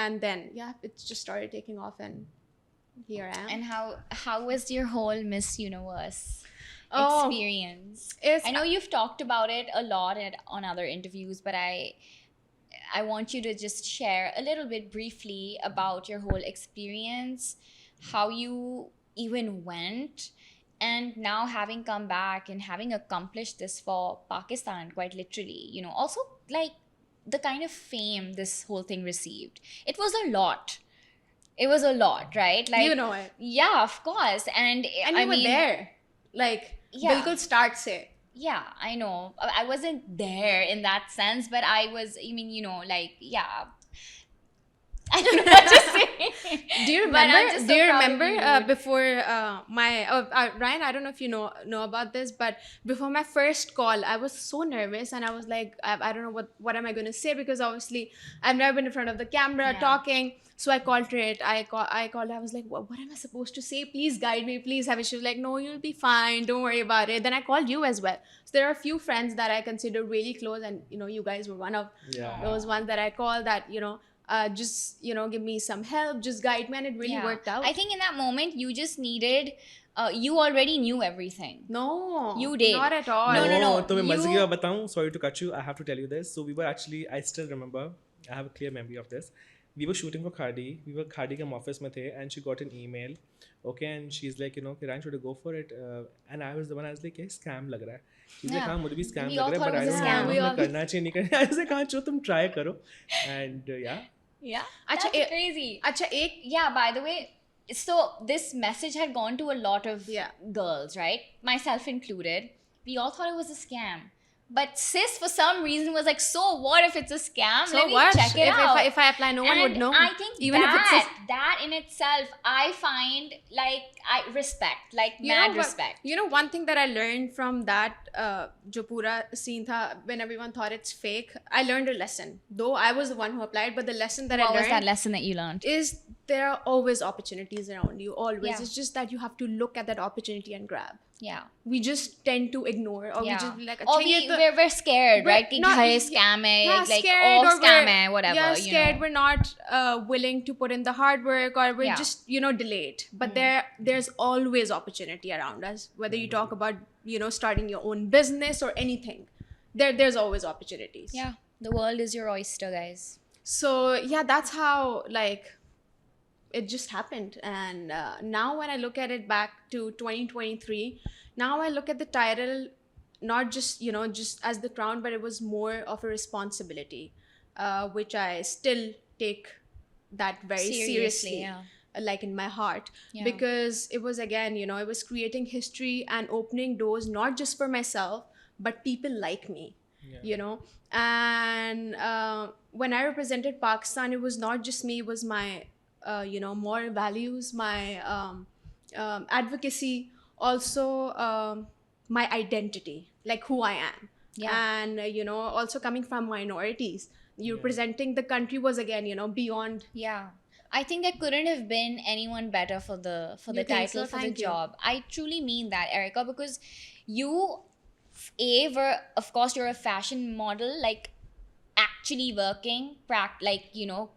and then yeah, it just started taking off, and here I am. And how was your whole Miss Universe Oh, experience? it's I know you've talked about it a lot on other interviews, but I want you to just share a little bit briefly about your whole experience, how you even went, and now having come back and having accomplished this for Pakistan, quite literally, also like the kind of fame this whole thing received. It was a lot. It was a lot, right? Like, you know it. yeah, of course. And And I you were mean, there. Like, Yeah. bilkul start se. yeah, I know. I wasn't there in that sense, but I was, like, yeah. I don't know what to say. Do you But I'm remember? just so Do you proud of remember you, dude. before Ryan? I don't know if you know about this, but before my first call, I was so nervous and I was like, I don't know what am I going to say, because obviously I've never been in front of the camera Yeah. talking. So I called her. I called. I was like, what am I supposed to say? Please guide me. Please have it. She was like, no, you'll be fine. Don't worry about it. Then I called you as well. So there are a few friends that I consider really close, and you guys were one of Yeah. those ones that I called that just give me some help, just guide me, and it really Yeah. worked out. I think in that moment, you just needed, you already knew everything. No, You did. not at all. No. तो मैं मजे की You- बात बताऊं. Sorry to cut you. I have to tell you this. So we were actually, I still remember. I have a clear memory of this. We were shooting for Khadi. We were Khadi के office में थे, and she got an email. Okay, and she's like, Kiran, should I go for it? And I was the one. I was like, ये scam लग रहा है. She's like, Yeah. हाँ मुझे भी scam We लग all रहा है, thought but I it was don't a know scam. We हमें all- करना चाहिए नहीं करना. I was like, हाँ चलो तुम try करो. And yeah. Yeah. Acha, That's crazy. अच्छा एक Yeah, by the way, so this message had gone to a lot of Yeah. girls, right? Myself included. We all thought it was a scam. But sis, for some reason, was like, so what if it's a scam? so Let me what? check it out. If I apply, no one would And know. I think even if it's that in itself, I find like I respect, like mad respect. You know, one thing that I learned from that जो पूरा scene था, when everyone thought it's fake, I learned a lesson. Though I was the one who applied, but the lesson that What I was that learned lesson that you learned? is there are always opportunities around you. Always. Yeah. It's just that you have to look at that opportunity and grab. Yeah. We just tend to ignore, or we Yeah. just be like, Or "अच्छा, ये तो-" we're scared, right? कि not- घर scam है, yeah, like scared, all or scam we're- है, whatever. Yeah, you scared. know. We're not willing to put in the hard work, or we're Yeah. just delayed. But there's always opportunity around us. Whether you talk about starting your own business or anything, there's always opportunities. Yeah. The world is your oyster, guys. So yeah, that's how it just happened. And now when I look at it back to 2023, now I look at the title not just just as the crown, but it was more of a responsibility, which I still take that very seriously, yeah. like in my heart. Yeah. Because it was, again, it was creating history and opening doors, not just for myself, but people like me. Yeah. And when I represented Pakistan, it was not just me, it was my moral values, my advocacy, also my identity, like who I am. Yeah. And also coming from minorities, representing the country was, again, beyond. Yeah. I think there couldn't have been anyone better for the You think title, so? for the Thank you. job. I truly mean that, Erica, because you were, of course, you're a fashion model, like actually working,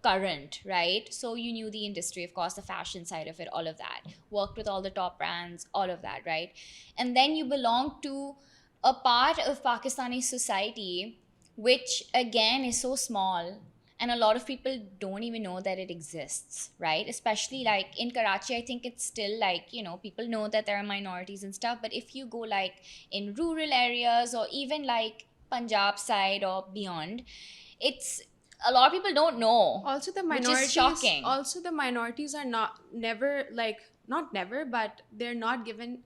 current, right? So you knew the industry, of course, the fashion side of it, all of that. Worked with all the top brands, all of that, right? And then you belong to a part of Pakistani society, which again is so small. And a lot of people don't even know that it exists, right? Especially like in Karachi, I think it's still like, people know that there are minorities and stuff. But if you go like in rural areas or even like Punjab side or beyond, it's a lot of people don't know. Also the Which is minorities, shocking. Also the minorities are not never, but they're not given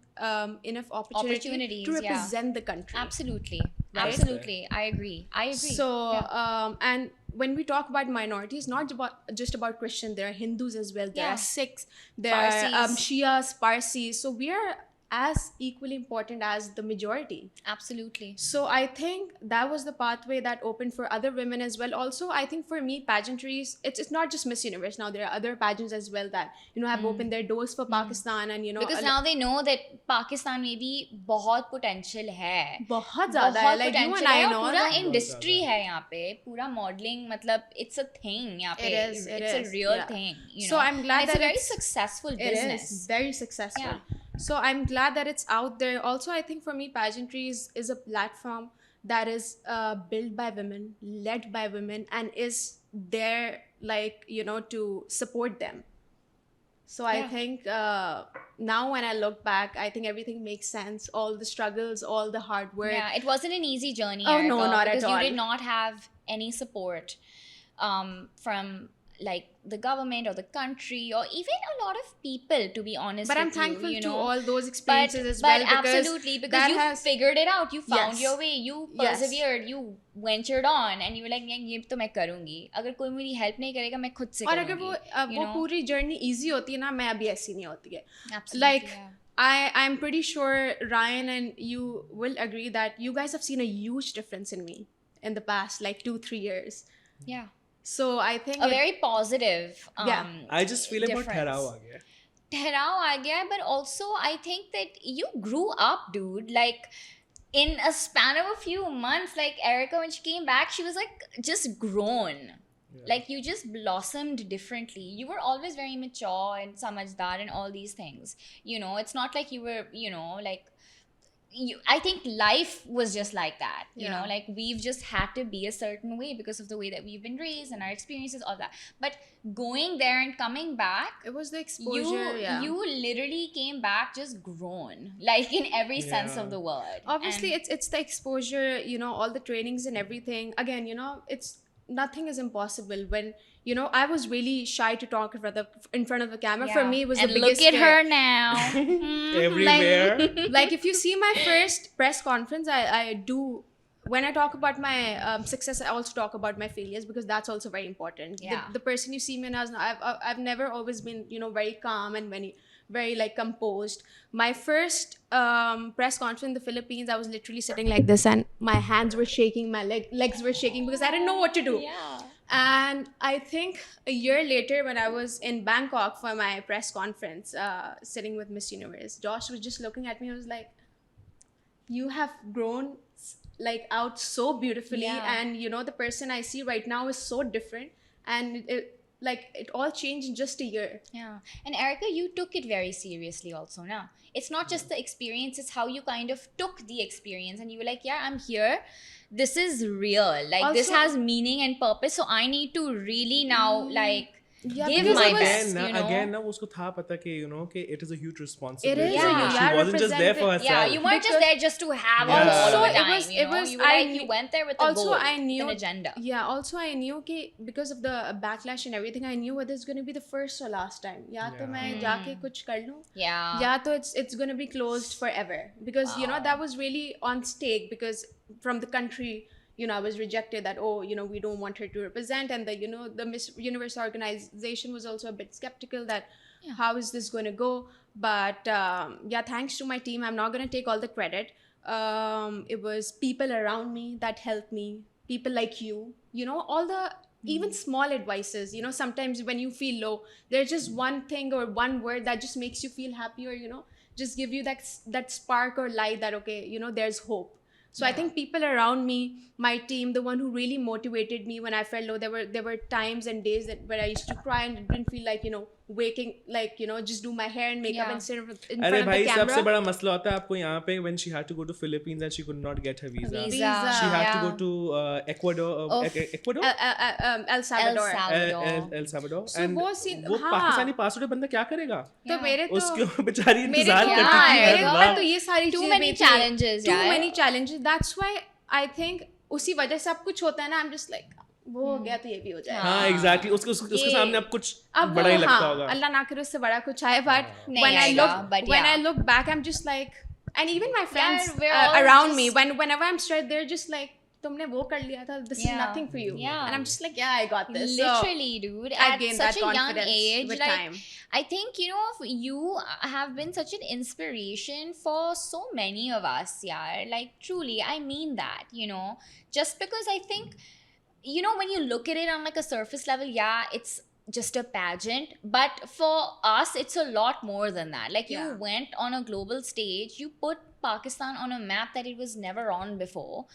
enough opportunities to yeah. represent the country. Absolutely. Right? Absolutely. I agree. So Yeah. and when we talk about minorities, not just about Christian, there are Hindus as well, there Yeah. are Sikhs, there are Parsis. Shias, Parsis. So we are as equally important as the majority. Absolutely. So I think that was the pathway that opened for other women as well. Also, I think for me, pageantries, it's not just Miss Universe. Now there are other pageants as well that, you know, have opened their doors for Pakistan, and you know, Because now they know that Pakistan में भी बहुत potential है. बहुत ज़्यादा है. Like you and potential I है और know पूरा that. industry है यहाँ पे, पूरा modeling मतलब it's a thing यहाँ पे. It is, it's a real yeah. thing. You So know? I'm glad and it's that a very it's- successful It business. is very successful. Yeah. So I'm glad that it's out there. Also, I think for me, pageantry is a platform that is built by women, led by women, and is there, like, you know, to support them. So I Yeah. think now when I look back, I think everything makes sense. All the struggles, all the hard work. Yeah, it wasn't an easy journey. Oh, no, Erica, not at because you all. did not have any support from like the government or the country or even a lot of people, to be honest. But I'm with thankful you to know? all those experiences as well. But Because absolutely, because that you has- figured it out. You found Yes. your way. You Yes. persevered. You ventured on, and you were like, ये तो मैं करूँगी. अगर कोई मेरी help नहीं करेगा, मैं खुद से और अगर करूँगी. वो पूरी जर्नी इजी होती है ना, मैं अभी ऐसी नहीं होती है. Absolutely, Like, yeah. I'm pretty sure Ryan and you will agree that you guys have seen a huge difference in me in the past like 2-3 years. Yeah. So I think A very positive. Yeah. I just feel about difference. ठहराव आ गया. ठहराव आ गया है, but also I think that you grew up, dude. Like in a span of a few months, like Erica, when she came back, she was like just grown. Yeah. Like you just blossomed differently. You were always very mature and samajhdar and all these things. You know, it's not like you were, you know, like I think life was just like that. You know, Yeah. like we've just had to be a certain way because of the way that we've been raised and our experiences, all that. But going there and coming back, it was the exposure. you literally came back just grown, like in every sense Yeah. of the word. Obviously, And it's the exposure, you know, all the trainings and everything. Again, you know, it's nothing is impossible. When, you know, I was really shy to talk in front of the camera. For yeah. me, it was and the biggest look at fear. her now. Everywhere. Like if you see my first press conference, I do, when I talk about my success, I also talk about my failures, because that's also very important. Yeah. The person you see me as, I've never always been, you know, very calm and very like composed. My first press conference in the Philippines, I was literally sitting like this, and my hands were shaking, my legs were shaking, because I didn't know what to do. Yeah. And I think a year later, when I was in Bangkok for my press conference, sitting with Miss Universe, Josh was just looking at me. I was like, you have grown like out so beautifully. Yeah. And you know, the person I see right now is so different. And it all changed in just a year. Yeah. And Erica, you took it very seriously also now. It's not just the experience, it's how you kind of took the experience and you were like, yeah, I'm here. This is real. Like this Also- has meaning and purpose. So I need to really now like Yeah, give because my it was- best, you know? Again, उसको था पता कि you know कि it is a huge responsibility. It is a huge- She wasn't just there for herself. Yeah, you weren't just Because- there just to have Yeah. a ball Also, all the it time. was- you it know? was- You were I like, knew- you went there with a also goal, I knew with an agenda. Yeah, also I knew कि because of the backlash and everything, I knew whether it's going to be the first or last time. या तो Yeah. मैं जाके कुछ कर लूँ, Yeah. या तो it's going to be closed forever, because you know that was really on stake, because from the country, you know, I was rejected that, oh, you know, we don't want her to represent, and the, you know, the Miss Universe organization was also a bit skeptical that how is this going to go. But yeah, thanks to my team, I'm not going to take all the credit. It was people around me that helped me, people like you know, all the even small advices, you know, sometimes when you feel low, there's just one thing or one word that just makes you feel happy, or you know, just give you that spark or light that, okay, you know, there's hope. So I think people around me, my team, the one who really motivated me when I felt low, there were times and days where I used to cry and didn't feel like, you know, waking, like, you know, just do my hair and makeup Yeah. and sit in front अरे of भाई the सबसे camera. बड़ा मसला होता है आपको यहाँ पे when she had to go to Philippines and she could not get her visa. Visa. She had Yeah. to go to Ecuador. Ecuador? El Salvador. El Salvador. So And वो scene- वो हाँ। पाकिस्तानी पासपोर्ट बंदा क्या करेगा? तो मेरे तो उसको बेचारी मेरे इंतजार तो- करती हाँ, थी मेरे हर तो- बार। तो ये सारी Too चीजें many भी थी। challenges, Too yeah. many challenges. That's why I think उसी वजह से अब कुछ होता है ना, I'm just like, वो हो गया तो ये भी हो जाएगा. हाँ exactly उसके ये- सामने अब कुछ अब बड़ा ही लगता हाँ, होगा. अल्लाह ना करे उससे बड़ा कुछ आए, but नहीं when I आएगा, look but when yeah. I look back, I'm just like, and even my friends we're all around me, just- whenever I'm stressed, they're just like, तुमने वो कर लिया था, this is Yeah. nothing for you. Yeah. And I'm just like, yeah, I got this. Literally, dude. I've At gained such that a young confidence age, with like time. I think you have been such an inspiration for so many of us. Yeah, like truly, I mean that. Just because I think when you look at it on like a surface level, yeah, it's just a pageant, but for us it's a lot more than that. Like Yeah. you went on a global stage, you put Pakistan on a map that it was never on before,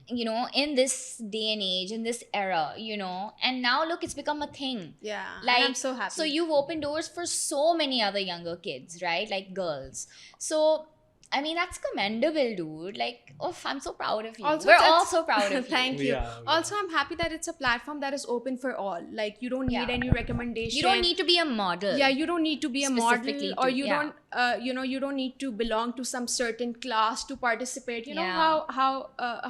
in this day and age, in this era, and now look, it's become a thing. Yeah, Like, and I'm so happy. So you've opened doors for so many other younger kids, right? Like girls. So I mean, that's commendable, dude. Like, oh, I'm so proud of you. Also, We're it's- all so proud of you. Thank you. Yeah, yeah. Also, I'm happy that it's a platform that is open for all. Like, you don't need Yeah. any recommendation. You don't need to be a model. Yeah, you don't need to be a model, Specifically or to- you yeah. don't. You don't need to belong to some certain class to participate. You know Yeah. how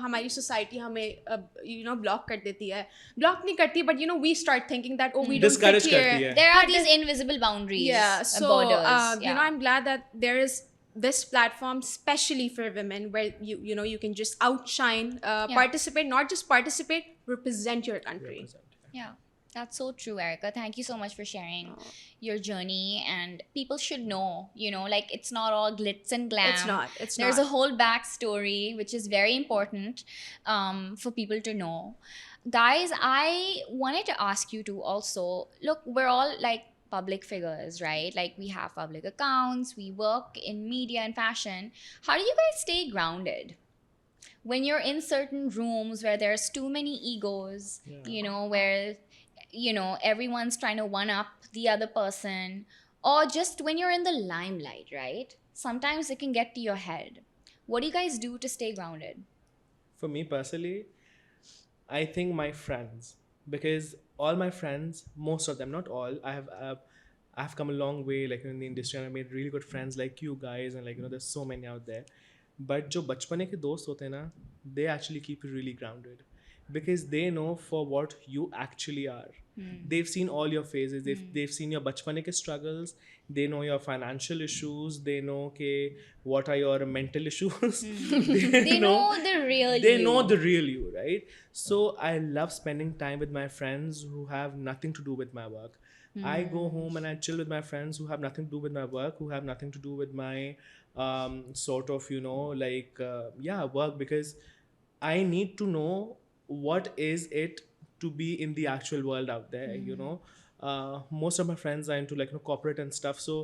हमारी society हमें block कर देती है. Block नहीं करती, but we start thinking that we don't fit Discourage here. करती है. There are these invisible boundaries. Yeah, so borders. I'm glad that there is this platform especially for women where you can just outshine, participate, not just participate, represent your country. Yeah, that's so true, Erica. Thank you so much for sharing your journey. And people should know, like it's not all glitz and glam. It's not. It's There's not. a whole backstory, which is very important for people to know. Guys, I wanted to ask you too also, look, we're all like public figures, right? Like we have public accounts, we work in media and fashion. How do you guys stay grounded when you're in certain rooms where there's too many egos, where everyone's trying to one up the other person, or just when you're in the limelight, right? Sometimes it can get to your head. What do you guys do to stay grounded? For me personally, I think my friends, because all my friends, most of them, not all, I've come a long way, like in the industry, and I made really good friends like you guys, and there's so many out there. But जो बचपने के दोस्त होते हैं ना, they actually keep you really grounded, because they know for what you actually are. They've seen all your phases. They've seen your बचपने के struggles. They know your financial issues. They know what are your mental issues. They know the real you. They know the real you, right? So I love spending time with my friends who have nothing to do with my work. I go home and I chill with my friends who have nothing to do with my work, who have nothing to do with my sort of, work, because I need to know what is it to be in the actual world out there, most of my friends are into corporate and stuff, so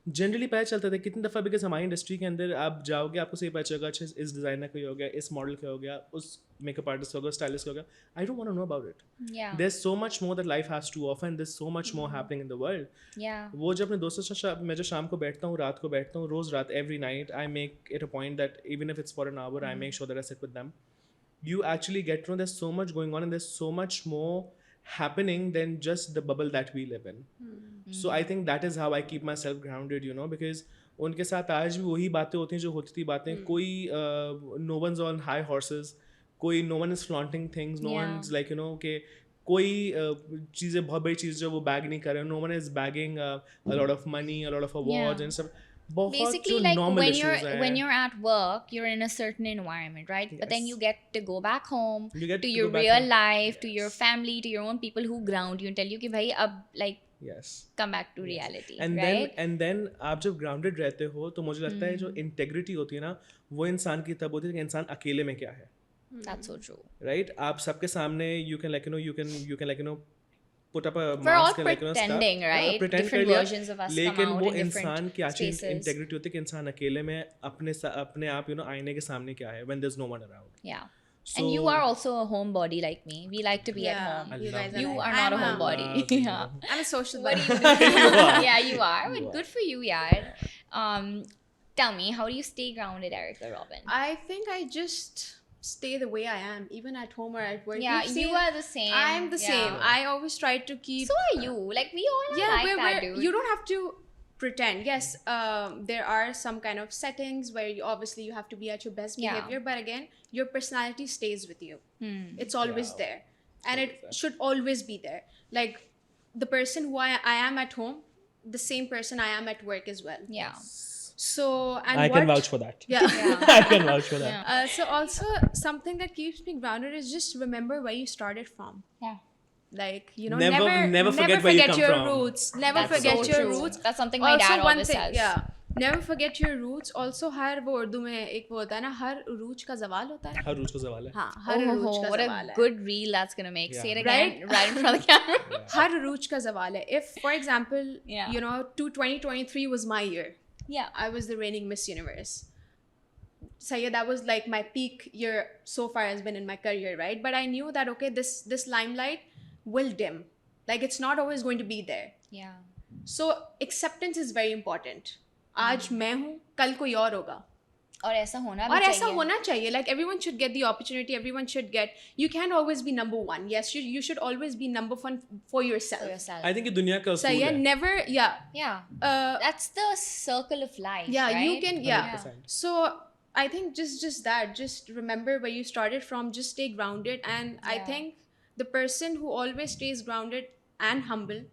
generally पता चलता था कितनी दफ़ा, because हमारी industry के अंदर आप जाओगे आपको सही पता चलेगा, अच्छा इस डिज़ाइनर का हो गया, इस मॉडल का हो गया, उस मेकअप आर्टिस्ट का हो गया, स्टाइलिस्ट का हो गया. I don't want to know about it. There is so much more that life has to offer, and there is so much more happening in the world. वो जो अपने दोस्तों से मैं जो शाम को बैठता हूँ, रात को बैठता हूँ, रोज़ रात, every night I make it a point that even if it's for an hour, I make sure that I sit with them. You actually get to know there's so much going on, and there's so much more happening than just the bubble that we live in. So I think that is how I keep myself grounded, because उनके साथ आज भी वही बातें होती हैं जो होती थी बातें. कोई no one's on high horses, कोई no one is flaunting things, no one's like कि कोई चीज़ें बहुत बड़ी चीज़ जो वो बैग नहीं कर रहे, no one is bagging a lot of money, a lot of awards and stuff. Basically, like when you're at work, you're in a certain environment, right? But then you get to go back home to your real life, to your family, to your own people who ground you and tell you कि भाई अब like come back to reality, right? And then आप जब grounded रहते हो तो मुझे लगता है जो integrity होती है ना, वो इंसान की तब होती है कि इंसान अकेले में क्या है. That's so true. Right? आप सबके सामने you can put up a We're all mask and pretending, right? pretend Different कर लिया, versions of us come लेकिन out वो in different इंसान की actually spaces. integrity होती है कि इंसान अकेले में अपने आप आईने के सामने क्या है, when there's no one around. Yeah. So, and you are also a homebody like me. We like to be at home. You guys You like- are not a I'm homebody. Yeah. I'm a social What buddy. do you do? You are. Yeah, you are. But You good for you, yeah. Tell me, how do you stay grounded, Erica Robin? I think I just stay the way I am, even at home or at work. Yeah, You've you seen- are the same. I'm the Yeah. same. I always try to keep. So are you. Like, we all are like that, dude. You don't have to pretend. Yes, there are some kind of settings where you obviously you have to be at your best Yeah. behavior, but again, your personality stays with you. It's always Yeah. there, and it should always be there. Like the person who I am at home, the same person I am at work as well. Yeah. So, and I what, can vouch for that. Yeah. I can vouch for that. Yeah. So also something that keeps me grounded is just remember where you started from. Yeah. Like, you know, Never forget where you come your from. roots. Never That's forget so your true. roots. That's something my Also, dad one always thing, says. yeah. Never forget your roots. Also, हर वो उर्दू में एक वो होता है ना, हर रूज का जवाल होता है. हर रोज का सवाल है. हाँ, हर रूज का What a जवाल है. good reel that's gonna make. Yeah. Say it again, Right? right in front of the camera. हर रूज का जवाल है. If, for example, Yeah. you know, 2023 was my year. Yeah. I was the reigning Miss Universe. Sayyid, that was like my peak year so far has been in my career, right? But I knew that okay, this limelight will dim. Like it's not always going to be there. Yeah. So acceptance is very important. आज मैं हूँ, कल कोई और होगा. और ऐसा होना भी और ऐसा चाहिए. होना चाहिए. Like everyone should get the opportunity. Everyone should get. You can't always be number one. Yes, you should always be number one for yourself. For yourself. I think ये दुनिया का So उसूल yeah, है. never. Yeah. Yeah. Uh, That's the circle of life. yeah, right? you can. Yeah. 100%. So I think just that. Just remember where you started from. Just stay grounded. And I Yeah. think the person who always stays grounded and humble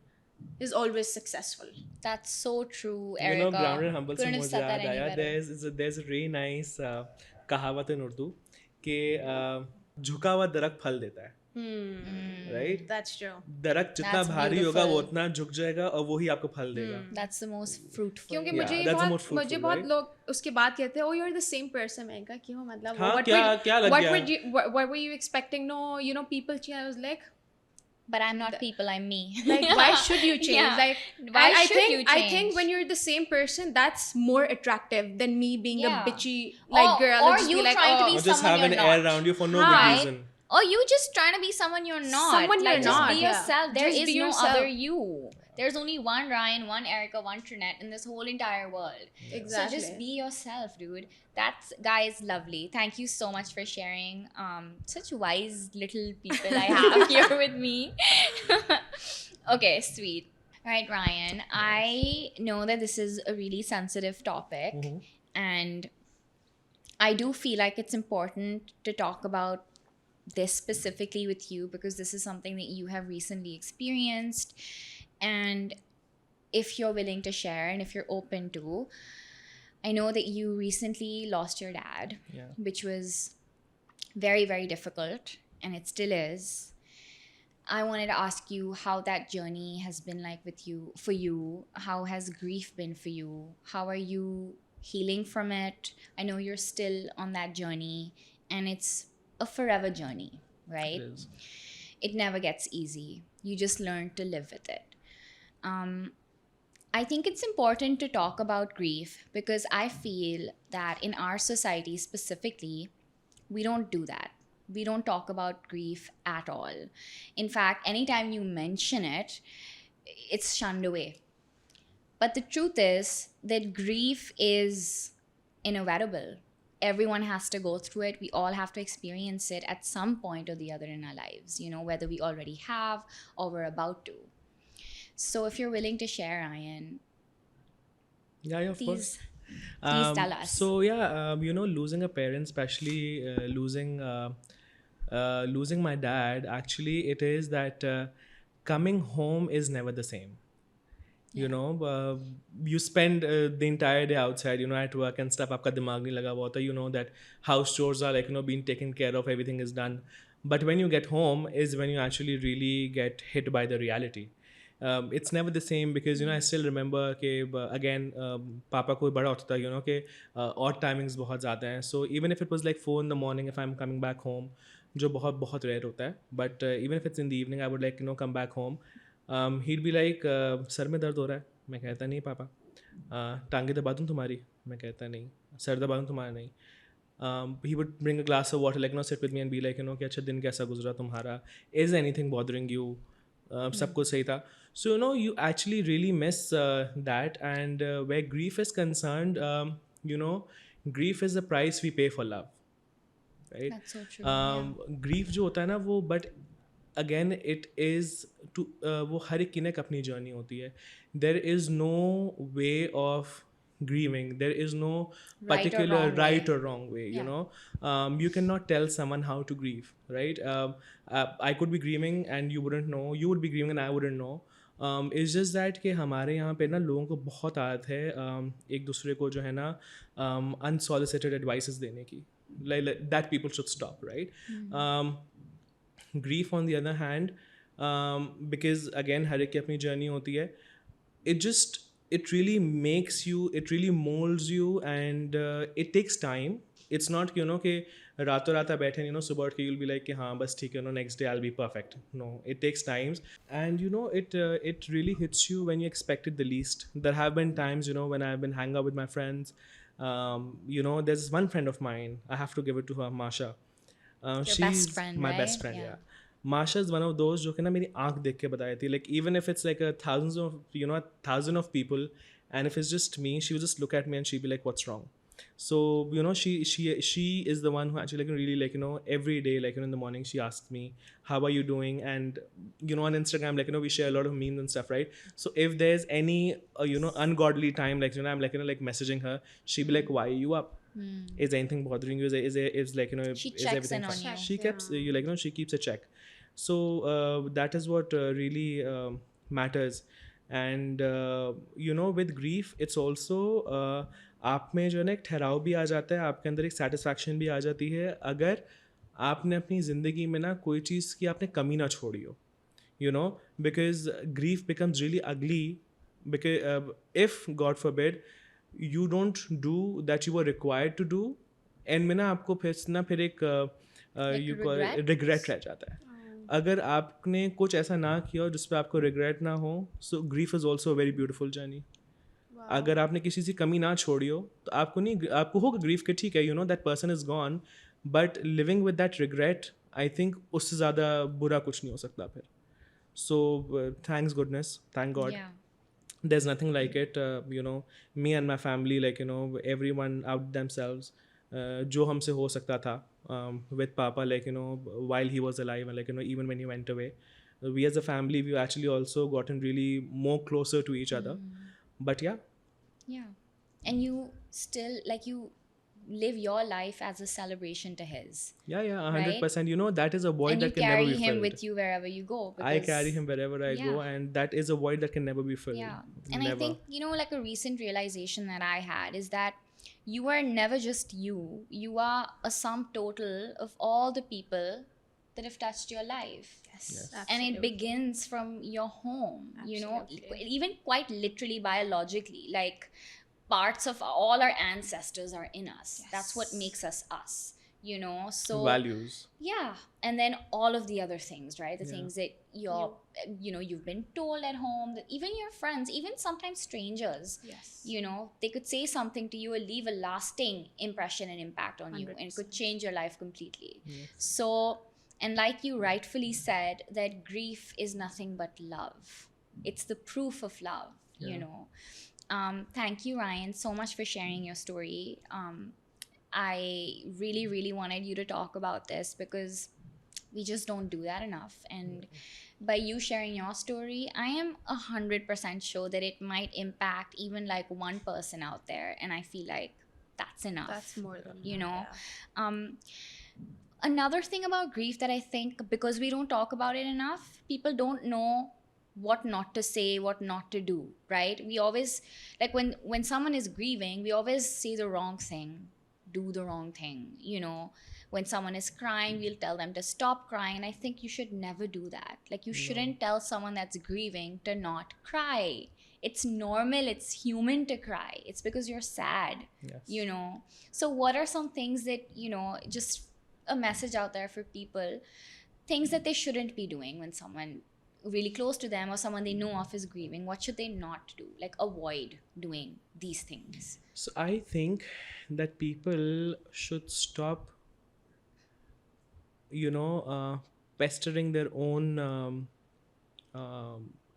is always successful. That's so true, You Erica. know, grounded and humble से Couldn't have मुझे said that याद any आया. better. There's a really nice कहावत in Urdu कि झुका हुआ दरख्त फल देता है. Right? That's true. दरख्त जितना That's भारी होगा वो beautiful. उतना झुक जाएगा और वो ही आपको फल देगा. That's the most fruitful. क्योंकि Yeah, मुझे that's the बहुत most fruitful, मुझे बहुत right? लोग उसके बाद कहते हैं, oh you're the same person. मैंने कहा क्यों, मतलब हाँ, what क्या लग what गया? would you what were you expecting? No, you know, people change. I was like But I'm not people, I'm me. why should you change? Yeah. Like Why I should think you I change? think when you're the same person, that's more attractive than me being Yeah. a bitchy like Or- girl. or and just you be like, trying to oh, be Or just someone have an you're air not. around you for no Hi. good reason. Or you just trying to be someone you're not. Someone like, you're just not, be yeah. yourself. There Just is be no yourself. other you. There's only one Ryan, one Erica, one Trinette in this whole entire world. exactly. So just be yourself, dude. That's, guys, lovely. Thank you so much for sharing. Such wise little people I have here with me. Okay, sweet. All right, Ryan. I know that this is a really sensitive topic, and I do feel like it's important to talk about this specifically with you because this is something that you have recently experienced. And if you're willing to share and if you're open to, I know that you recently lost your dad, Yeah. which was very, very difficult, and it still is. I wanted to ask you how that journey has been like for you. How has grief been for you? How are you healing from it? I know you're still on that journey, and it's a forever journey, right? It is. It never gets easy. You just learn to live with it. I think it's important to talk about grief because I feel that in our society specifically, we don't do that. We don't talk about grief at all. In fact, anytime you mention it, it's shunned away. But the truth is that grief is inevitable. Everyone has to go through it. We all have to experience it at some point or the other in our lives, you know, whether we already have or we're about to. So if you're willing to share, Ryan, Yeah, of course. please tell us. So yeah, you know, losing a parent, especially losing my dad, actually, it is that coming home is never the same. You know, you spend the entire day outside, you know, at work and stuff. आपका दिमाग नहीं लगा हुआ होता. You know that house chores are like, you know, being taken care of. Everything is done. But when you get home is when you actually really get hit by the reality. It's never the same because, you know, I still remember कि again पापा को बड़ा होता था, you know, कि odd timings बहुत ज़्यादा हैं. So even if it was like 4 in the morning, if I'm coming back home, जो बहुत बहुत rare होता है. But even if it's in the evening, I would like, you know, come back home. He'd be like, sir में दर्द हो रहा है. मैं कहता नहीं पापा. टांगे दबा दूँ तुम्हारी. मैं कहता नहीं. सर दबा दूँ तुम्हारा नहीं. He would bring a glass of water, like, you know, sit with me and be like, you know, कि अच्छा दिन कैसा गुजरा तुम्हारा. Is anything bothering you? सब कुछ सही था. So, you know, you actually really miss that. And where grief is concerned, you know, grief is the price we pay for love. Right? That's so true. Grief जो होता है ना वो, but again it is to वो हर एक की ना एक अपनी journey होती है. There is no way of grieving. There is no particular right or wrong way. You know, you cannot tell someone how to grieve. Right? I could be grieving and you wouldn't know. You would be grieving and I wouldn't know. It's just that कि हमारे यहाँ पे ना लोगों को बहुत आदत है एक दूसरे को जो है ना अनसॉलिसिटेड एडवाइसेस देने की, like that people should stop, right? grief on the other hand, because again हर एक की अपनी जर्नी होती है, it really makes you, it really molds you, and it takes time. It's not कि रातों रात आप बैठे सुबह उठ के you'll be like कि हाँ बस ठीक है next day I'll be perfect. No, it takes times, and it really hits you when you expect it the least. There have been times when I've been hanging out with my friends. There's one friend of mine, I have to give it to her, Masha. Your She's best friend, my right? best friend, Yeah. yeah. Masha is one of those जो कि ना मेरी आँख देख के बताई थी, like even if it's like a thousand of people, and if it's just me, she would just look at me and she'd be like, what's wrong? So she is the one who actually really every day in the morning she asks me, how are you doing? And on Instagram we share a lot of memes and stuff, right? So if there's any ungodly time I'm messaging her, she'd be like, why are you up? Is anything bothering you? Is She is checks everything in on fine? you. She keeps she keeps a check. So that is what really matters. And with grief it's also आप में जो है ना एक ठहराव भी आ जाता है, आपके अंदर एक सेटिस्फैक्शन भी आ जाती है अगर आपने अपनी ज़िंदगी में ना कोई चीज़ की आपने कमी ना छोड़ी हो, because grief becomes really ugly because if God forbid you don't do that you were required to do, and में ना आपको फिर एक Like regret? रिग्रेट रह जाता है. अगर आपने कुछ ऐसा ना किया हो जिस पे आपको रिग्रेट ना हो, so grief is also a very beautiful journey. अगर आपने किसी से कमी ना छोड़ी हो तो आपको होगा ग्रीफ के, ठीक है that person is gone, but living with that regret I think उससे ज़्यादा बुरा कुछ नहीं हो सकता फिर. So thanks goodness, thank God. Yeah. There's nothing like it. Me and my family, everyone out themselves, जो हमसे हो सकता था with Papa, while he was alive, and even when he went away, we as a family, we actually also gotten really more closer to each other. But yeah, Yeah. And you still, like, you live your life as a celebration to his. yeah, 100%. That is a void And you that can never carry be him filled. with you wherever you go. I carry him wherever I go, Yeah. and that is a void that can never be filled. Yeah. And never. I think, like a recent realization that I had is that you are never just you. You are a sum total of all the people that have touched your life. Yes. And it begins from your home, Absolutely. even quite literally, biologically, like parts of all our ancestors are in us. That's what Yes. makes us us, so Values. yeah. And then all of the other things, right? The Yeah. things that you've been told at home, that even your friends, even sometimes strangers, Yes. they could say something to you and leave a lasting impression and impact on you, and it could 100%. change your life completely. Yes. So, and like you rightfully said, that grief is nothing but love. It's the proof of love, Yeah. Thank you, Ryan, so much for sharing your story. I really, really wanted you to talk about this because we just don't do that enough. And by you sharing your story, I am 100% sure that it might impact even like one person out there. And I feel like that's enough. That's more than you know. yeah. Another thing about grief that I think, because we don't talk about it enough, people don't know what not to say, what not to do, right? We always, like when someone is grieving, we always say the wrong thing, do the wrong thing, when someone is crying, we'll tell them to stop crying. And I think you should never do that. Like, you shouldn't tell someone that's grieving to not cry. It's normal, it's human to cry. It's because you're sad. Yes. So what are some things that, just a message out there for people, things that they shouldn't be doing when someone really close to them or someone they know of is grieving? What should they not do? Like, avoid doing these things. So I think that people should stop, pestering their own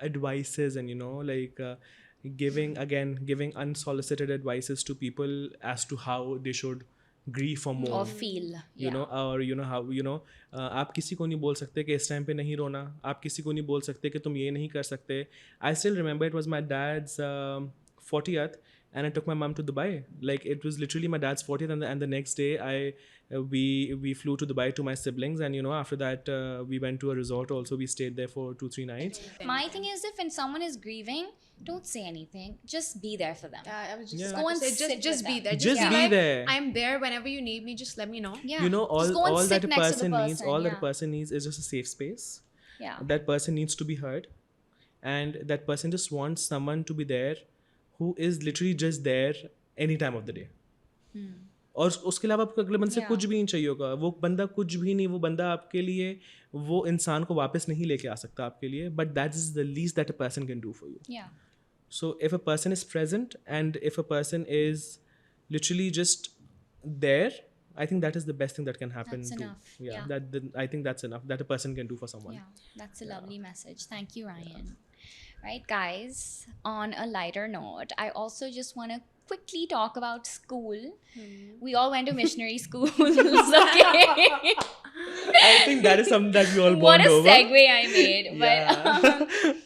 advices, and giving unsolicited advices to people as to how they should grieve or mourn. Or feel. How आप किसी को नहीं बोल सकते कि इस time पे नहीं रोना, आप किसी को नहीं बोल सकते कि तुम ये नहीं कर सकते. I still remember it was my dad's 40th. and I took my mom to Dubai. Like it was literally my dad's 40th, and the next day we flew to Dubai to my siblings, and after that we went to a resort. Also, we stayed there for 2-3 nights. My thing is, if when someone is grieving, don't say anything. Just be there for them. Yeah, I was just Yeah. about Go to and say, sit just with be them. there. Just be be like, there. I'm there whenever you need me. Just let me know. Yeah. All Just go and all sit that a next to person the needs, person, all that yeah. a person needs is just a safe space. Yeah. That person needs to be heard, and that person just wants someone to be there who is literally just there any time of the day. और उसके अलावा आपको अगले बंदे से Yeah. कुछ भी नहीं चाहिए होगा. वो बंदा कुछ भी नहीं, वो बंदा आपके लिए वो इंसान को वापस नहीं लेके आ सकता आपके लिए, but that is the least that a person can do for you. Yeah. So if a person is present and if a person is literally just there, I think that is the best thing that can happen. That's to, enough. Yeah, Yeah. I think that's enough that a person can do for someone. Yeah, that's a lovely message. Thank you, Ryan. Right, guys, on a lighter note, I also just want to quickly talk about school. We all went to missionary schools, okay? I think that is something that we all What bond a over. segue I made. But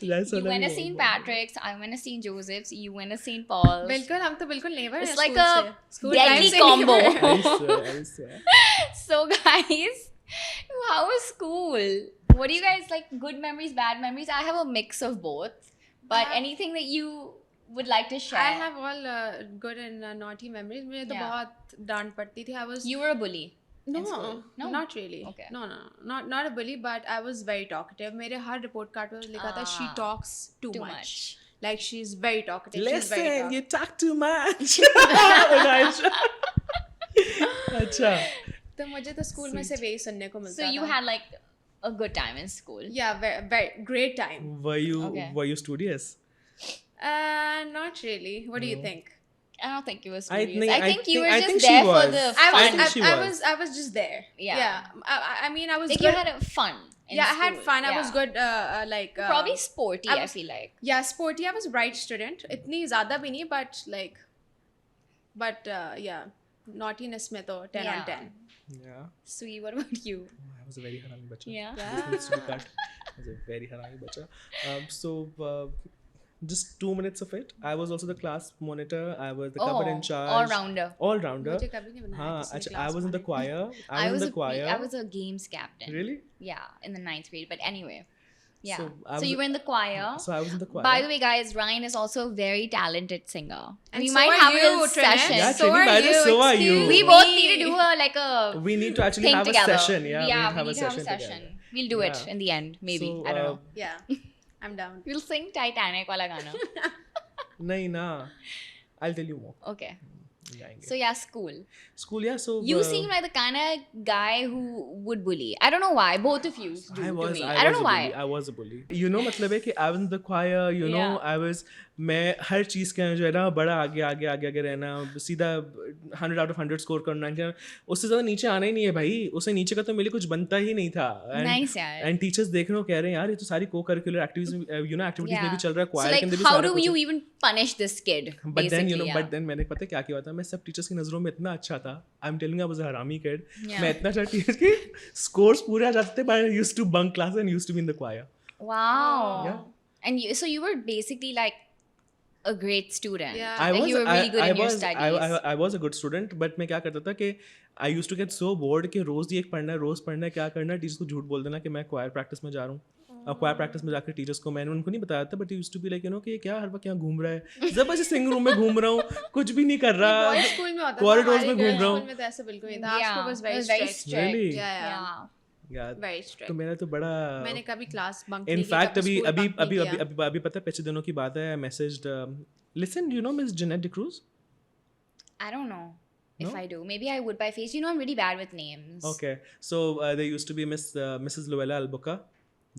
That's you what went to we St. all Patrick's, I went to St. Joseph's, you went to St. Paul's. बिल्कुल हम तो बिल्कुल never It's like a deadly combo. bond. I swear. So, guys, how was school? What do you guys like? Good memories, bad memories? I have a mix of both. But anything that you would like to share? I have all good and naughty memories. मुझे तो Yeah. बहुत डांट पड़ती थी. I was You were a bully. no, in school? No? not really. Okay. No, not a bully, but I was very talkative. मेरे हर report card पे लिखा था she Ah, talks too too much. much. Like she's very talkative. she's very Listen, you talkative. talk too much. अच्छा. तो मुझे तो school में सिर्फ यही सुनने को मिलता So, था. you had like a good time in school. Yeah, very great time. Were you Okay. studious? Not really. What do you think? I don't think you were I studious. think- I I think you think- were I just think she there for was. the I fun. think she was. I was just there. Yeah. I mean, I was Like good. you had a fun. In I had school. fun. I Yeah. was good. Like Probably sporty, I I was- feel like. Yeah, sporty. I was a bright student. इतनी ज़्यादा भी नहीं, but yeah, naughtiness में तो 10 on Yeah. 10. Yeah. Sweet, what about you? I was a very harami bacha. Yeah. This needs to be cut. I was a very harami bacha. Just 2 minutes of it. I was also the class monitor. I was the cover in charge. all-rounder. All rounder. मुझे कभी नहीं बनाया हाँ, किसी ने अच्छा, I class was in the में. choir. I was in the choir. I was a games captain. Really? Yeah, in the 9th grade. But anyway, yeah. So, So, I was- you were in the choir. So I was in the choir. By the way, guys, Ryan is also a very talented singer. And we so might are have a you, little Trinette. session. Yeah, So Trini, are by the way, you, so are you. excuse We me. both need to do We need to actually thing have together. a session. Yeah, we need to need to have a session. together. We'll do it Yeah. in the end, maybe. So, I don't know. Yeah, I'm down. We'll sing Titanic wala gana. Nahi na. I'll tell you more. Okay. जाएंगे. So yeah, school. School, yeah. So You seem like the kind of guy who would bully. I don't know why. Both of you do I to was. me. I I don't was know a why. bully. I was a bully. You know, मतलब है कि I was in the choir. You know, Yeah. I was. मैं हर चीज़ के जो है ना बड़ा आगे रहना, सीधा 100 out of 100 स्कोर करना, उससे ज़्यादा नीचे आना ही नहीं है भाई. उससे नीचे का तो मेरे कुछ बनता ही नहीं था. Nice यार. And teachers देख रहे हो कह रहे हैं यार ये तो सारी co-curricular activities activities में भी चल रहा है. So choir like, के अंदर भी how सारा do कुछ you है. even punish this kid? But then basically, yeah. but then मैंने पता है क्या किया था. मैं सब टीचर्स की नज़रों में इतना अच्छा था. I'm telling you, I was a harami kid. Yeah. मैं इतना अच्छा टीचर के scores पूरे आ जाते थे. But I used to bunk class and used to be in the choir. Wow. Yeah. And so you were basically like a great student. Yeah. Like you were really good in your studies. I was a good student, but मैं क्या करता था कि I used to get so bored कि रोज ये पढ़ना है क्या करना है. टीचर्स को झूठ बोल देना कि मैं choir practice में जा रहा हूँ. अब choir practice में जाकर टीचर्स को मैंने उनको नहीं बताया था, but used to be like you know कि ये क्या हर वक्त यहाँ घूम रहा है. जबरदस्ती सिंग रूम में घूम रहा हूँ, कुछ भी नहीं कर रहा. Boys school में होता था. Corridors में हमारे घूम रहा हूँ. girls school में तो ऐसा बिल्कुल नहीं था. Yeah, Our school was very it was very strict. strict. Really? Yeah. Yeah. यार Very strict. तो मेरा तो बड़ा. मैंने कभी क्लास बंक In नहीं किया. fact, कभी अभी school bunk नहीं किया. अभी पता है पिछले दिनों की बात है. I messaged. Listen, do you know Miss Jeanette de Cruz? I don't know if No? I do. Maybe I would by face. You know, I'm really bad with names. Okay, so there used to be Mrs. Luella Albuca.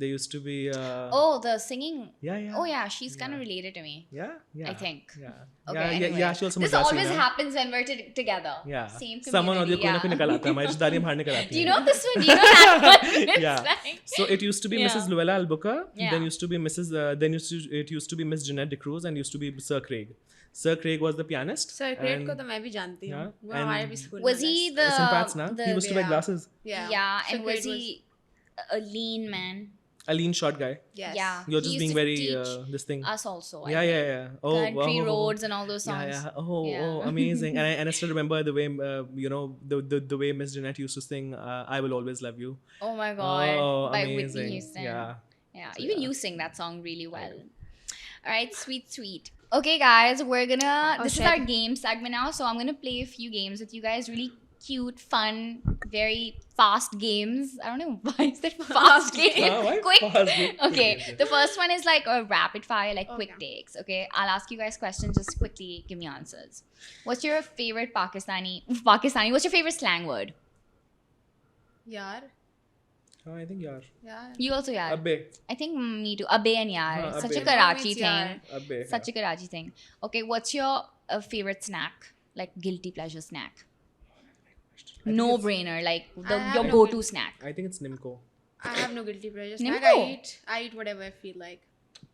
There used to be. Oh, the singing. Yeah. Oh yeah, she's kind of related to me. Yeah. I think. Yeah. Okay, yeah, anyway. yeah. She also This Madrasi always na. happens when we're together. Yeah. Same community. Someone or the कोई ना कोई yeah. निकल आता है. हमारी रिश्तेदारी में बाहर निकल आती Do you है. know this one? Do you know that one? It's Yeah. like- So it used to be Yeah. Mrs. Luella Albuca. Yeah. Then used to be Mrs. It used to be Miss Jeanette de Cruz and used to be Sir Craig. Sir Craig was the pianist. Sir Craig and को तो मैं भी जानती हूँ. Yeah, वो हमारे and- भी school Was में he था. the? St. Pat's na. the He used to wear yeah. glasses. Yeah. yeah, Sir and was Craig he a lean man? A lean short guy. Yes. Yeah. You're He just used being to very teach this thing. us also. I Yeah, think. yeah, yeah. Oh, Country wow. Roads and all those songs. Yeah, yeah. Oh, Yeah. oh, amazing. And I still remember the way, the way Miss Jeanette used to sing "I Will Always Love You." Oh my God. Oh, By Whitney amazing. Houston. Yeah. Yeah. So, Even yeah. you sing that song really well. All right, sweet, sweet. Okay, guys, we're gonna. This is shit. our game segment now, so I'm gonna play a few games with you guys. Really cute, fun, very fast games. I don't know why is that fast game. Why Quick. fast game? Quick Okay, games, yeah. the first one is like a rapid fire, like quick Okay. takes. Okay, I'll ask you guys questions. Just quickly give me answers. What's your favorite Pakistani? What's your favorite slang word? Yaar. Oh, I think yaar. Yaar. You also yaar. Abbe. I think me too. Abbe and yaar. Haan, Such a abbe. Karachi Means thing. yaar. Abbe. Such a Karachi thing. Okay, what's your favorite snack? Like guilty pleasure snack? No brainer, like I have your no go-to guil- snack. I think it's Nimco. I have no guilty pleasures. Snack. Nimco? I eat whatever I feel like.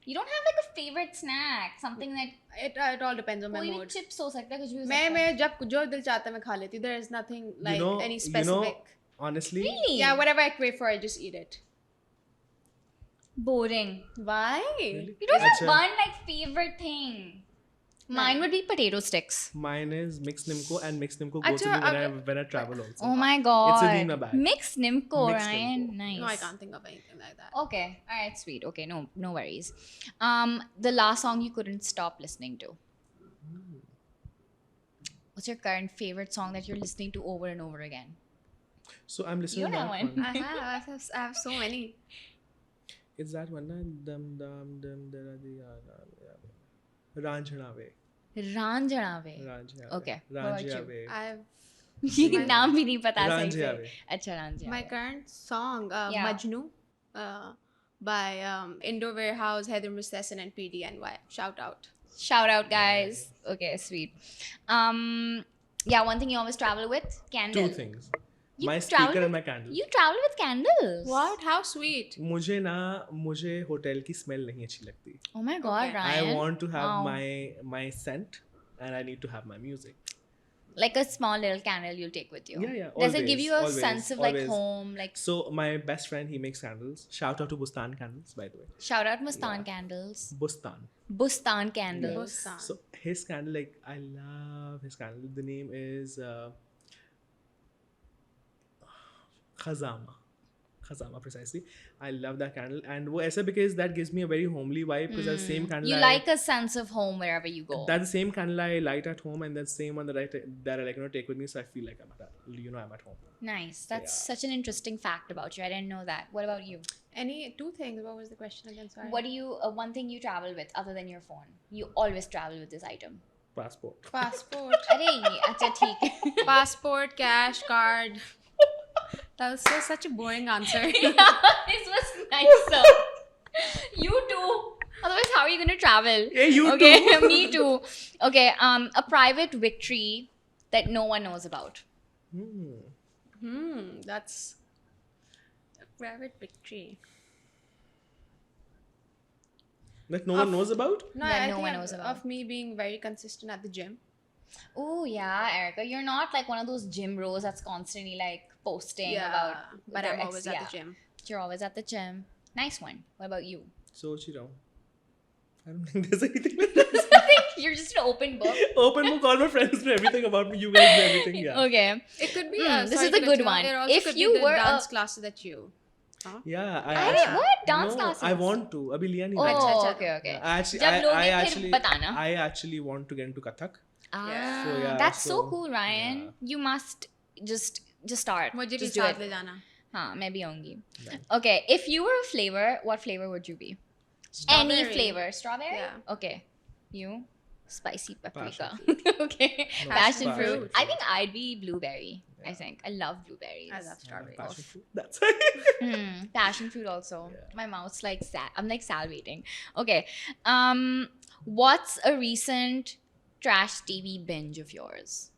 You don't have like a favorite snack, something that It all depends on my कोई भी mood. chips हो सकता है, कुछ भी हो मैं सकता है. जब जो दिल चाहता है मैं खा लेती हूँ. There is nothing like any You know, specific. honestly, Really? Yeah, whatever I crave for, I just eat it. Boring. Why? Really? You don't have Acha. one like favorite thing. Mine would be potato sticks. mine is mixed Nimco, and mixed Nimco goes Acha, with me when I travel also. Oh my god. It's a Dina bag. Mixed Nimco, Mixed Ryan. Nimco. Nice. No, I can't think of anything like that. Okay. All right, sweet. Okay, no worries. The last song you couldn't stop listening to. What's your current favorite song that you're listening to over and over again? So I'm listening You to know that one. one. I have so many. It's that one, na? Dum Ranjhanave. Ranjhanave. Ranjhanave. Okay. What about you? Ranjhanave. I've नाम भी नहीं पता सही से. Ranjhanave. अच्छा Ranjhanave. my current song, Yeah. Majnu, by Indoor Warehouse, Heather Mustesson, and PDNY. Shout out. Shout out, guys. Okay, sweet. Yeah, one thing you always travel with candle. Two things. You My travel speaker with- and my candle. You travel with candles. What? How sweet. मुझे hotel की smell नहीं अच्छी लगती. Oh my god, Okay. Ryan. I want to have Wow. my scent, and I need to have my music. Like a small little candle you'll take with you. Yeah, yeah, Does it give always, you a always, sense of like always. home? Like So my best friend, he makes candles. Shout out to Bustan Candles, by the way. shout out Mustan candles. Bustan. Bustan candles. Bustan. So his candle, like I love his candle. The name is Khazama. Khazama, precisely. I love that candle, and वो ऐसा because that gives me a very homely vibe because that's the same candle. You I- like a sense of home wherever you go. That's the same candle I light at home, and that's the same one that I like take with me, so I feel like I'm at home. Nice. That's Yeah. such an interesting fact about you. I didn't know that. What about you? Any two things. What was the question again? Sorry. What do you? One thing you travel with other than your phone? You always travel with this item. Passport. Passport. अरे अच्छा ठीक है. Passport, cash, card. That was such a boring answer. This was nicer. You too. Otherwise, how are you going to travel? Hey, you okay, too. me too. Okay, a private victory that no one knows about. That's a private victory. That no one knows about? No, That I no think one knows about. of me being very consistent at the gym. Oh yeah, Erica, you're not like one of those gym bros that's constantly like posting about. but their I'm always at yeah. the gym. You're always at the gym. Nice one. What about you? सोच ही रहा हूँ. I don't think there's anything like that. You're just an open book. Open book, all my friends know everything about me. You guys know everything. Yeah. Okay. It could be. This sorry is a to good cut you off, one. It also If could you be the were a- dance classes that you. Yeah. अरे what dance no, classes? I want to. अभी लिया नहीं. Oh, मैंने. अच्छा, okay, okay. I actually, जब लोगे I फिर actually, बताना. I actually want to get into Kathak. Ah, So, yeah, that's so so, cool, Ryan. yeah. You must just start. मुझे भी Just do साथ it. ले जाना. हाँ, मैं भी आऊँगी. Done. Okay, if you were a flavor, what flavor would you be? Any Strawberry. flavor. Strawberry? Yeah. Okay. You? Spicy paprika. Passion okay. No, Passion passion fruit. fruit. I think I'd be blueberry. I think. I love blueberries. I love strawberry. Passion fruit. That's Passion fruit also. Yeah. My mouth's like I'm like salivating. Okay. What's a recent trash TV binge of yours?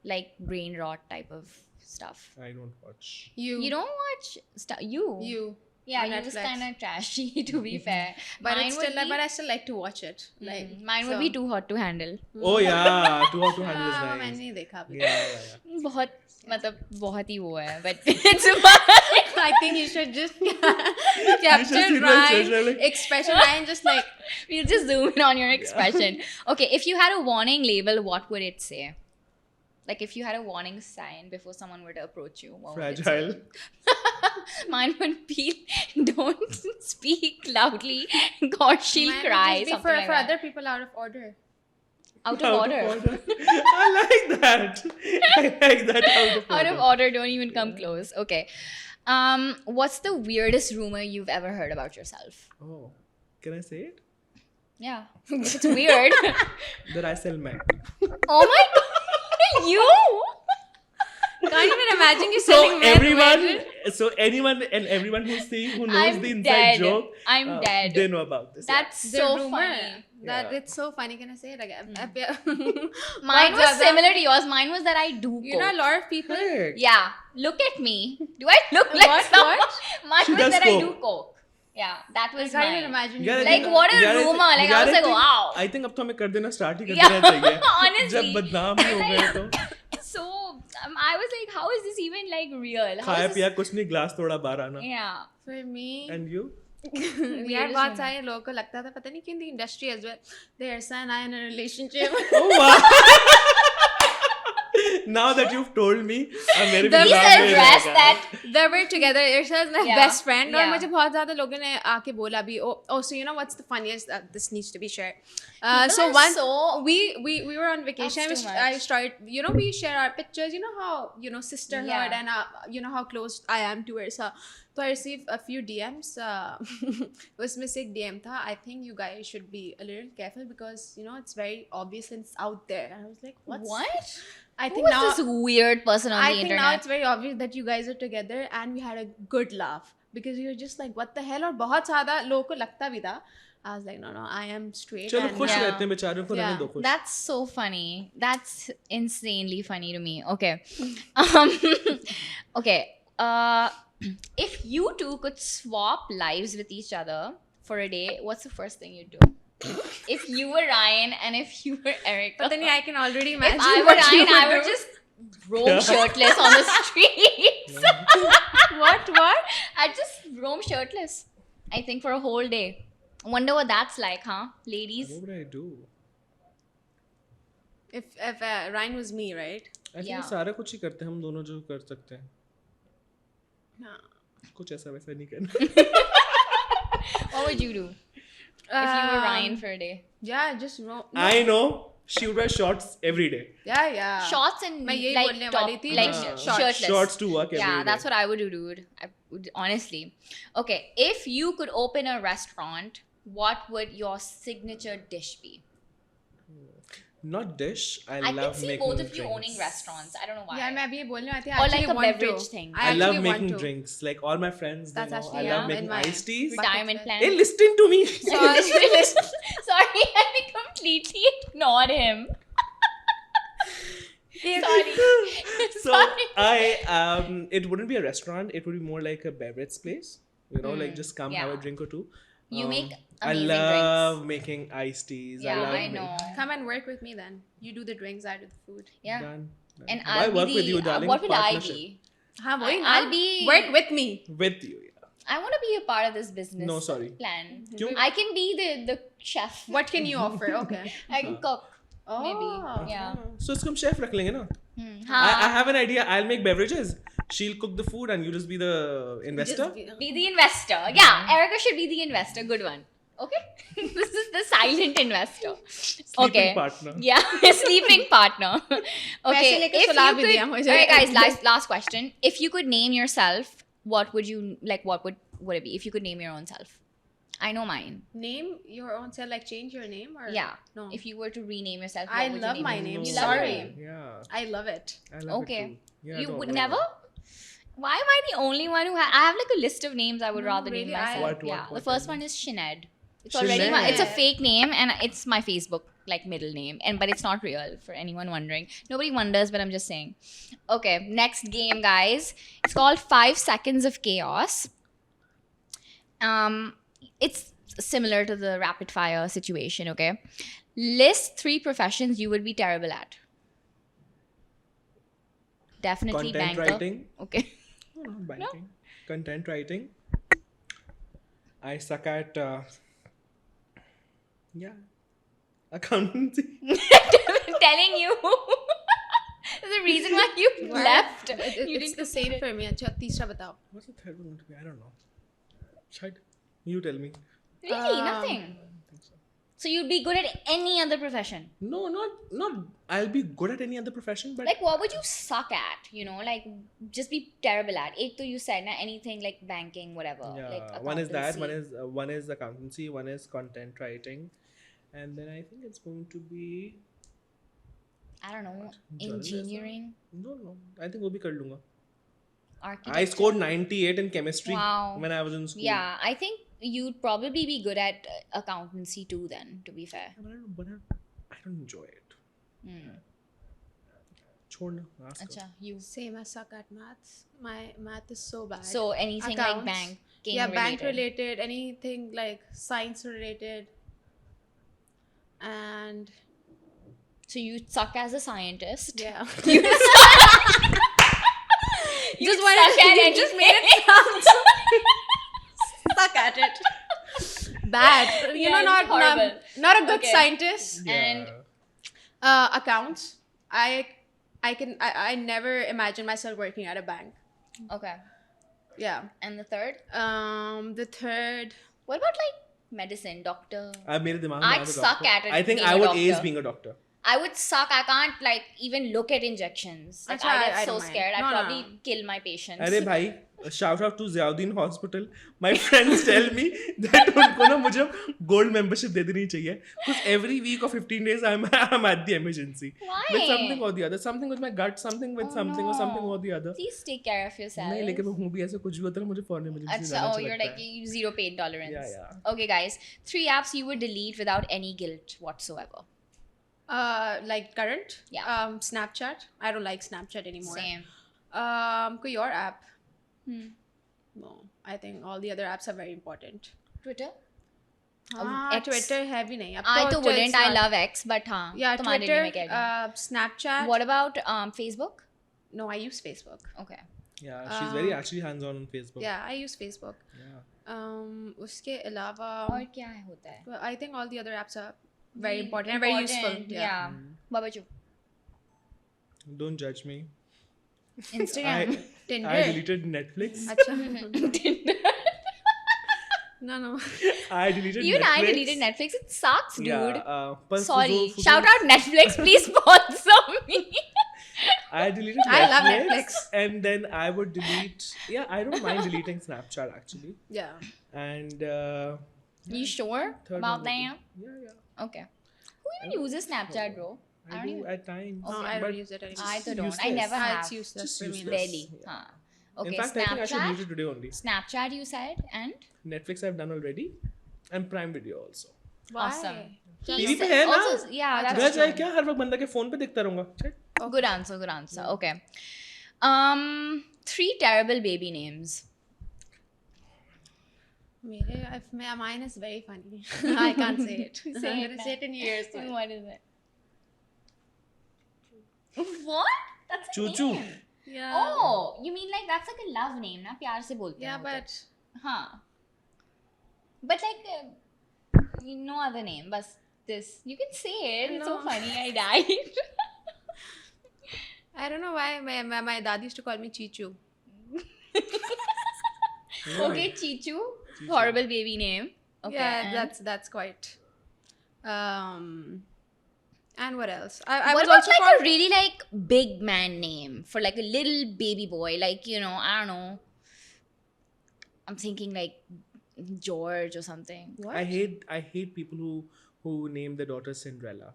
Like brain rot type of stuff. I don't watch. You. You don't watch stuff. You. Yeah, on it was Netflix. kind of trashy, to be fair. But Mine it's would still, be- but I still like to watch it. Like mine would be Too Hot to Handle. Oh yeah, Too Hot to Handle is हाँ, nice. मैंने नहीं देखा अभी. Yeah. बहुत मतलब बहुत ही वो है, but it's fine. I think you should just capture see the Ryan's expression, like- expression. Ryan just like We'll just zoom in on your expression. Okay, if you had a warning label, what would it say? Like if you had a warning sign before someone were to approach you, what would it Fragile. say? Mine would be don't speak loudly, God she'll mine would cry. just be Something for like for that. other people out of order. Out of order. I like that. I like that. Out of order, don't even come close. Okay. What's the weirdest rumor you've ever heard about yourself? Oh, can I say it? Yeah. It's weird. That I sell meth. Oh my god. You? Can't even imagine you So selling meth. everyone, Imagine. so anyone and everyone who's seeing, who knows I'm the inside dead. joke, I'm dead. they know about this. That's The so rumor. funny. That Yeah. it's so funny. Can I say it again? Mine was ज़्यादा- similar to yours. Mine was that I do You know, a coke. lot of people. Correct. Yeah. Look at me. Do I look like What? someone? What? Mine She was does that I coke. do coke. Yeah, that I was can't even mine. imagine. यार, you Like, doing what a यार, rumor. Like, I was like, wow. I think अब तो हमें कर देना start ही कर Yeah, देना चाहिए. honestly. जब बदनाम ही हो गए तो So, I was like, how is this even like real? How खाया is पिया कुछ नहीं, ग्लास थोड़ा बाहर आना. this... Yeah. For me, And you? यार बहुत सारे लोगों को लगता था पता नहीं क्यों the industry as well. There's and I in a relationship. Oh wow. Now that you've told me, मेरे भी Please दिमाग में address रहेगा. that. They were together. Irshad is my Yeah. best friend. और Yeah. मुझे बहुत ज़्यादा लोगों ने आके बोला भी. Oh, so you know what's the funniest? This needs to be shared. People So are once so- we were on vacation. That's too I much. started. You know, we share our pictures. You know how sisterhood Yeah. and you know how close I am to Irsa. So I received a few DMs. उसमें से एक DM था. I think you guys should be a little careful because it's very obvious and it's out there. And I was like, What? I Who think was now. this weird person on I the think now internet? it's very obvious that you guys are together and we had a good laugh because you're just like what the hell और बहुत ज़्यादा लोगों को लगता भी था. I was like no I am straight. चलो and, खुश Yeah. रहते हैं बेचारों को, रहने Yeah. दो खुश. That's so funny. That's insanely funny to me. Okay. Okay. If you two could swap lives with each other for a day, what's the first thing you'd do? If you were Ryan and if you were Erica. But then I can already if imagine I were what you Ryan, I would would do. just roam shirtless on the streets. What? I'd just roam shirtless. I think for a whole day. Wonder what that's like, huh, ladies? What would I do? If Ryan was me, right? I think Yeah. सारा कुछ ही करते हैं हम दोनों जो कर सकते हैं. No. कुछ ऐसा वैसा नहीं करना. What would you do if you were Ryan for a day? Yeah, just roam. I know. She would wear shorts every day. Yeah. Shorts and मैं यही like बोलने top, वाली थी, like just shirtless. Shorts to work every Yeah, day. that's what I would do, dude. I would honestly. Okay, if you could open a restaurant, what would your signature dish be? Not dish. I I can love see making both of you drinks. owning restaurants. I don't know why. Yeah, मैं अभी ये बोलने वाली थी. I Or like actually a want beverage to. thing. I I love actually want making to. drinks. Like all my friends, they That's know actually, I yeah, love in making my- iced teas. Retirement Bucket plan. Hey, listen to me. Sorry, I completely ignored him. Sorry. So Sorry. it wouldn't be a restaurant. It would be more like a beverage place. Like just come have a yeah. drink or two. You make I amazing love drinks. making iced teas. Yeah, love I know. Come and work with me then. You do the drinks, I do the food. Yeah. Done. And Why I'll be work the, with you, darling? what would I Partnership. be? हाँ वही ना. I'll be- Work with me. With you, yeah. I want to be a part of this business No, sorry. plan. क्यों? I can be the chef. What can you offer? Okay. I can cook. Oh. Maybe. Yeah. So इसको हम chef रख लेंगे ना? हाँ. I have an idea. I'll make beverages. She'll cook the food and you just be the investor. Be the investor. Yeah, Erica should be the investor. Good one. Okay. This is the silent investor. Sleeping partner. Yeah, sleeping partner. Okay. पैसे लेके If सुला you भी could, दिया मुझे. alright, guys. Last question. If you could name yourself, what would you like? What would it be? If you could name your own self, I know mine. Name your own self, like change your name or Yeah. No. If you were to rename yourself, I what would love you my name? name. You No. love your Sorry. name. Yeah. I love it. I love Okay. it too. Yeah, You don't would worry. never? Why am I the only one who I have like a list of names I would No, rather name really, myself. What, yeah. what, The first tell one me. is Sinead. It's already it's a Sinead. fake name and it's my Facebook like middle name but it's not real for anyone wondering. Nobody wonders but I'm just saying. Okay, next game guys. It's called 5 Seconds of Chaos. It's similar to the rapid fire situation, okay? List 3 professions you would be terrible at. Definitely Content banker. writing. Okay. No, not banking. Content writing. I suck at accountancy. Telling you. The reason why you left. You It's didn't the same for me. अच्छा तीसरा बताओ. What's the third one going to be? I don't know. Shit. You tell me. Really, nothing. So you'd be good at any other profession. No, not. I'll be good at any other profession, but Like, what would you suck at? You know, like, just be terrible at. Ek to you said, na, anything like banking, whatever. yeah, Like one is that. accountancy. One is accountancy. One is content writing, and then I think it's going to be I don't know, Journalism? engineering, no. I think वो भी कर लूँगा. architecture. I scored 98 in chemistry Wow. when I was in school. Yeah, I think you'd probably be good at accountancy too. Then, to be fair. But I don't enjoy it. Hmm. छोड़ना. Ask her. Acha, you. Same. I suck at maths. My math is so bad. So anything Accounts. like banking. Yeah, bank related, anything like science related. And So you suck as a scientist. yeah. You Just suck wanted- at you just made it sound so suck at it. Bad. You Yeah, know, it's not horrible. not a good Okay. scientist. And- Accounts. I never imagine myself working at a bank. Okay. Yeah. And the third? The third. What about like medicine, doctor? मेरे दिमाग में I'd आया था suck doctor. at it I think being I a would ace doctor. being a doctor. I would suck. I can't like even look at injections. Like, Acha, I get I so don't mind. scared. I'd No, no, probably no. kill my patients. अरे भाई, shout out to Ziauddin Hospital. My friends tell me that उनको ना मुझे gold membership दे देनी चाहिए. Because every week or 15 days I'm at the emergency. Why? With something or the other. Something with my gut, something with Oh, something or something no. or the other. Please take care of yourself. नहीं लेकिन मैं हूँ भी ऐसे कुछ भी होता है ना मुझे foreign emergency Achha, जाना oh, अच्छा you're लगता like है. you zero pain tolerance. Yeah. Okay, guys. 3 apps you would delete without any guilt whatsoever. Like current. Yeah. Snapchat. I don't like Snapchat anymore. Same. कोई और app. Hmm. No, I think all the other apps are very important. Twitter? हाँ, X. Twitter है भी नहीं. अब I तो तो wouldn't. it's I not- love X, but हाँ. Yeah, तुम्हारे लिए मैं कह Twitter, रही हूँ. Snapchat. What about Facebook? No, I use Facebook. Okay. Yeah, she's very actually hands-on on Facebook. Yeah, I use Facebook. Yeah. उसके अलावा और क्या होता है? I think all the other apps are very important and very useful. Yeah. Babachu. Don't judge me. Instagram. Tinder. I deleted Netflix. अच्छा. No. I deleted Even Netflix. I deleted Netflix. It sucks, dude. Yeah, पर Sorry. फुजूल- Shout out Netflix. Please sponsor me. I deleted Netflix. I love Netflix. And then I would delete. Yeah, I don't mind deleting Snapchat actually. Yeah. And You sure third about one would that? be- Yeah. Okay. Who even uses Snapchat, bro? I don't do even. at times. No, I but don't use it anymore. I too don't. I useless. never have. It's useless Just for me. useless. Barely. Yeah. Huh. Okay. In fact, I think I should delete it Snapchat. today only. Snapchat, you said, and Netflix I've done already, and Prime Video also. Why? awesome. TV He पे said- है ना? also, yeah, मैं that's चाहे true. क्या हर वक्त बंदा के phone पे दिखता रहूंगा. Check. Good answer. Good answer. Okay. 3 terrible baby names. Mine is very funny. I can't say it. Say I'm it gonna now. say it in yours. What is it? What? That's a Choo choo. name. Yeah. Oh, you mean like that's like a love name, ना प्यार से बोलते हैं Yeah, वो तो. but हाँ. But like no other name, बस this. You can say it. It's so No. funny. I died. I don't know why my dad used to call me Chichu. Okay, Chichu. Horrible baby name. Okay. Yeah, and that's quite. And what else? I what was about also like called. a really like big man name for like a little baby boy? Like, you know, I don't know. I'm thinking like George or something. What? I hate people who name their daughter Cinderella.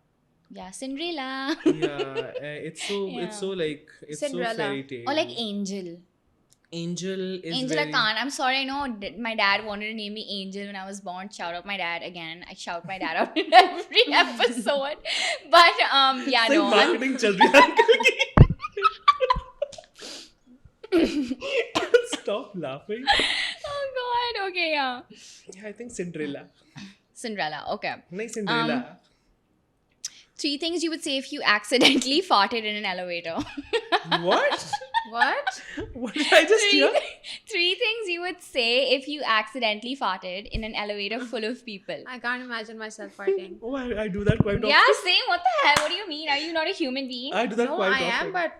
Yeah, Cinderella. Yeah, it's so Yeah. it's Cinderella. so fairy tale. Or like Angel. Angel is Angel, very, I can't. I'm sorry. I know my dad wanted to name me Angel when I was born. Shout out my dad again. I shout my dad out in every episode. But yeah, It's no. like marketing चल रही है uncle की. Stop laughing. Oh God. Okay, yeah. I think Cinderella. Cinderella. Okay. Nahi, Cinderella. 3 things you would say if you accidentally farted in an elevator. What? What? What did I just hear? 3 things you would say if you accidentally farted in an elevator full of people. I can't imagine myself farting. Oh, I do that quite often. Yeah, same. What the hell? What do you mean? Are you not a human being? I do that No, quite I often. am, but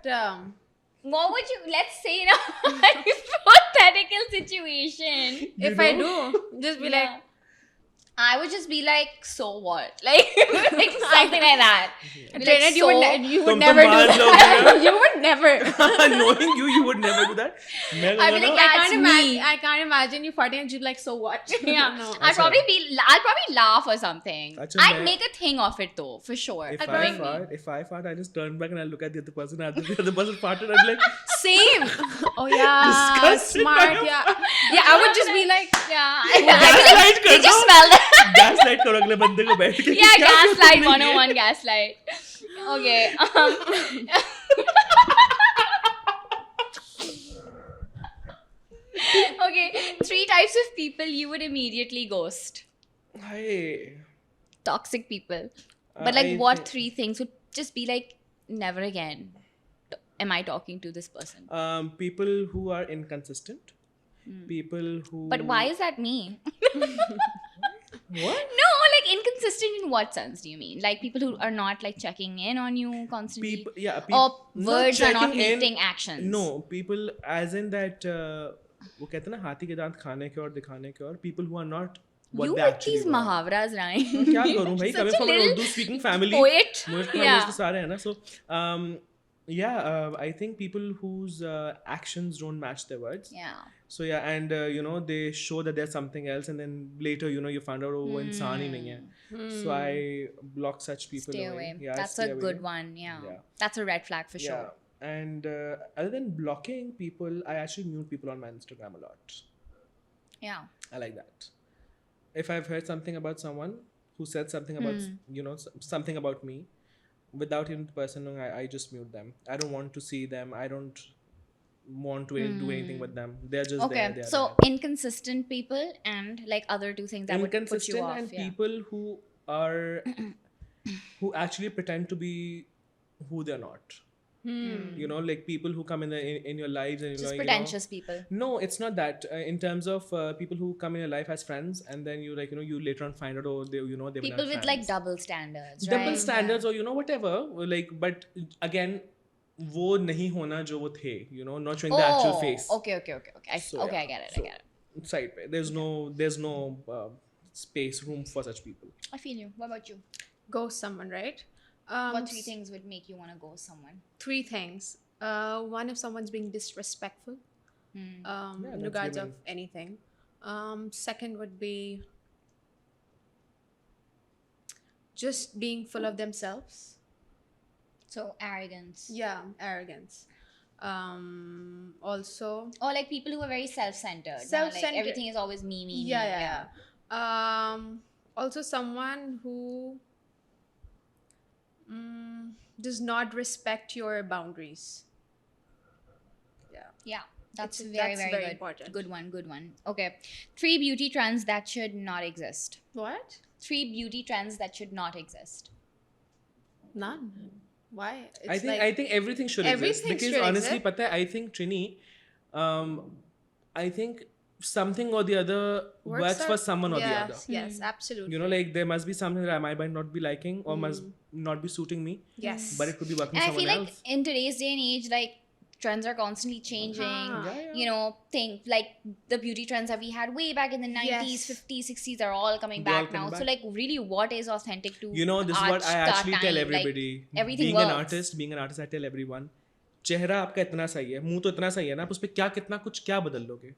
What would you? Let's say in a hypothetical situation. if I do, just be like, I would just be like, so what? Like, like something like that. I'd be like, Janet, you would, so- you would तुम never तो do मान that. लोगे You would never. Knowing you, you would never do that. मैं I'd be कहूँगा like, ना, that's me. I can't imagine you farting and you'd be like, so what? Yeah, No. I'll probably laugh or something. Achha, I'd मैं- make a thing of it though, for sure. if I'd I probably- fart, I just turn back and I look at the other person. After the other person farted, I'd be like, Same. Oh yeah, Disgusting. smart. Yeah, yeah. I would just be like, Yeah, gaslight they कर just दो. smell that. gaslight करो अगले बंदे को बैठ के. Yeah, क्या किया gaslight तुमने ये? 101 gaslight. Okay. Okay, 3 types of people you would immediately ghost. Hey. Toxic people. But like, I what think- 3 things would just be like, never again am I talking to this person? People who are inconsistent. People who. But why is that me? What? No, like inconsistent in what sense do you mean? Like people who are not like checking in on you constantly? People, yeah. Or words are not checking in. meeting actions? No, people as in that. वो कहते हैं ना हाथी के दांत खाने के और दिखाने के और people who are not what You they with actually these want. Mahavras, right? क्या करूं भाई? Such Coming a from an little Urdu speaking family. Poet. most Yeah. तो सारे हैं ना. So I think people whose actions don't match their words. Yeah. So yeah, and they show that there's something else, and then later you find out वो इंसान ही नहीं है. So I block such people Stay away. Yeah, That's stay a away. good one. Yeah. Yeah. That's a red flag for Yeah, sure. and other than blocking people, I actually mute people on my Instagram a lot. Yeah. I like that. If I've heard something about someone who said something about something about me, without even the person knowing, I just mute them. I don't want to see them. I don't want to do anything with them. They're just Okay. there. They're So there. inconsistent people and like other 2 things that would put you Inconsistent off. and Yeah. people who are who actually pretend to be who they're not. Like people who come in your lives and Just you know, pretentious people. No, it's not that. In terms of people who come in your life as friends, and then you you later on find out they they were People not with like friends. double standards, double right? standards or whatever. Like, but again, वो नहीं होना जो वो थे. Not showing the actual face. Okay. So, Okay, yeah. I get it. So, I get it. Side पे. There's no space room for such people. I feel you. What about you? ghost someone, right? What 3 things would make you want to ghost someone? 3 things. One, if someone's being disrespectful, in that's regards human. of anything. Second would be just being full of themselves. So arrogance. Yeah, arrogance. Also, Or like people who are very self-centered. Like Self-centered. everything is always me. yeah. Also someone who does not respect your boundaries. Yeah. That's It's- very, that's very, very good. important. Good one. Okay. 3 beauty trends that should not exist. What? 3 beauty trends that should not exist. None. Why? I think everything should exist everything because should honestly, exist. pata hai, I think Trini, I think something or the other works for someone or the other. Yes, absolutely. Like there must be something that I might not be liking or must not be suiting me, Yes. but it could be working And I for feel someone like else. in today's day and age, like trends are constantly changing. Yeah. Think like the beauty trends that we had way back in the 90s, Yes. 50s, 60s are all coming They're all back now. coming So back. like really what is authentic to This is what I आज का actually tell time? everybody. Like, everything being works. being an artist, I tell everyone. चेहरा आपका इतना सही है, मुंह तो इतना सही है ना, आप उस पर कितना कुछ क्या बदल लोगे?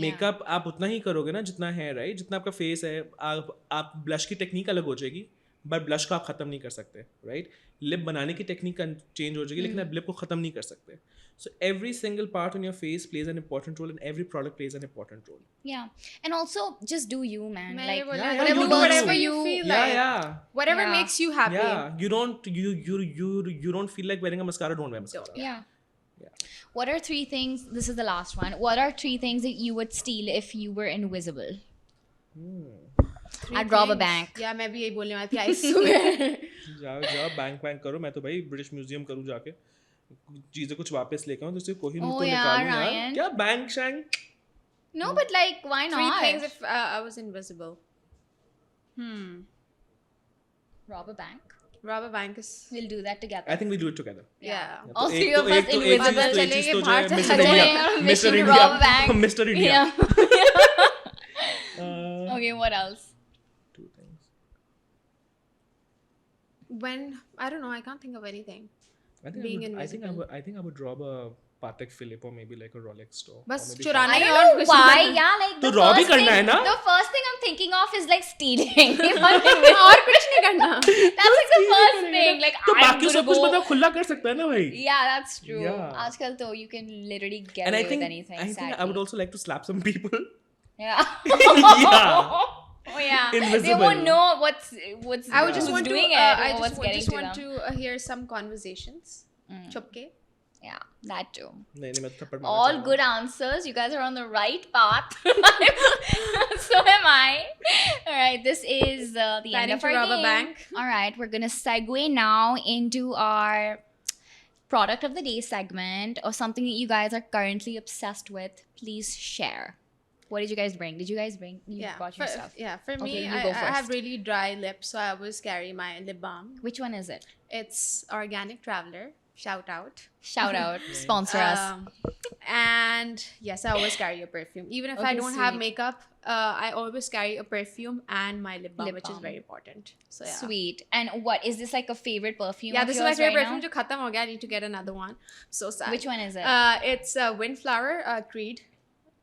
मेकअप आप उतना ही करोगे ना जितना है, राइट? जितना आपका फेस है, आप ब्लश की टेक्निक अलग हो जाएगी, बट ब्लश को आप खत्म नहीं कर सकते, राइट? लिप बनाने की टेक्निक चेंज हो जाएगी, लेकिन आप लिप को खत्म नहीं कर सकते. So every single part on your face plays an important role, and every product plays an important role. Yeah. And also just do you, man. मैं Like बोला, yeah, whatever, you do do whatever you. you feel Yeah, like. yeah. Whatever Yeah. makes you happy. Yeah, you don't feel like wearing a mascara, don't wear mascara. yeah. What are 3 things? This is the last one. What are 3 things that you would steal if you were invisible? I'd rob a bank. Yeah, मैं भी यही बोलने वाली थी. I swear. जाओ bank करो. मैं तो भाई ब्रिटिश म्यूजियम करूँ जाके चीजें कुछ वापस लेके आऊँ तो उससे कोई नहीं तो निकालूं यार. Ryan. क्या bank shank? No, but like, why 3 not? things if I was invisible. Rob a bank. Rob a bank is. We'll do that together. I think we do it together. Yeah. All तो 3 एक of तो- us एक तो- एक invisible. चीज़ तो- एक चीज़ चलेंगे तो बाहर जो है चले Mr. जाएंगे India. on a Mr. mission to rob a India. bank. Mr. India. Yeah. Okay, what else? 2 things. When I don't know, I can't think of anything. I Being think invisible. I think I would rob a Patek Philippe or maybe like a Rolex store. बस or maybe चुराना I he don't और know कुछ why. नहीं. Yeah, like तो the rob he first करना है thing- ना? The first thing I'm thinking of is like stealing. If I'm invisible. और कुछ नहीं करना. That's like the first thing. Like तो I'm बाकी gonna सब कुछ go. बंदा खुला कर सकता है ना भाई. Yeah, that's true. Yeah. आजकल तो you can literally get And away I think with anything. I think I sadly. would also like to slap some people. Yeah. Yeah. Oh yeah. They Invisible. won't know what's I would just who's want to. doing it I or what's just getting want to to them. hear some conversations. चुपके. Yeah, that too. नहीं मैं तो थप्पड़ मारना All चाहूंगा. good answers. You guys are on the right path. So am I. All right, this is the end Planning of to our rob a game. bank. All right, we're gonna segue now into our product of the day segment or something that you guys are currently obsessed with. Please share. What did you guys bring? Did you guys bring? You got your stuff. For me, Okay, you go I have first. really dry lips, so I always carry my lip balm. Which one is it? It's Organic Traveler. Shout out. Shout out, sponsor us. And yes, I always carry a perfume. Even if I Okay, don't have sweet. makeup, I always carry a perfume and my lip balm, Lip which is balm. very important. So yeah. Sweet. And what is this like a favorite perfume? Yeah, of this is my yours favorite right perfume. now? Jo khatam ho gaya. I need to get another one. So sad. Which one is it? It's Windflower Creed.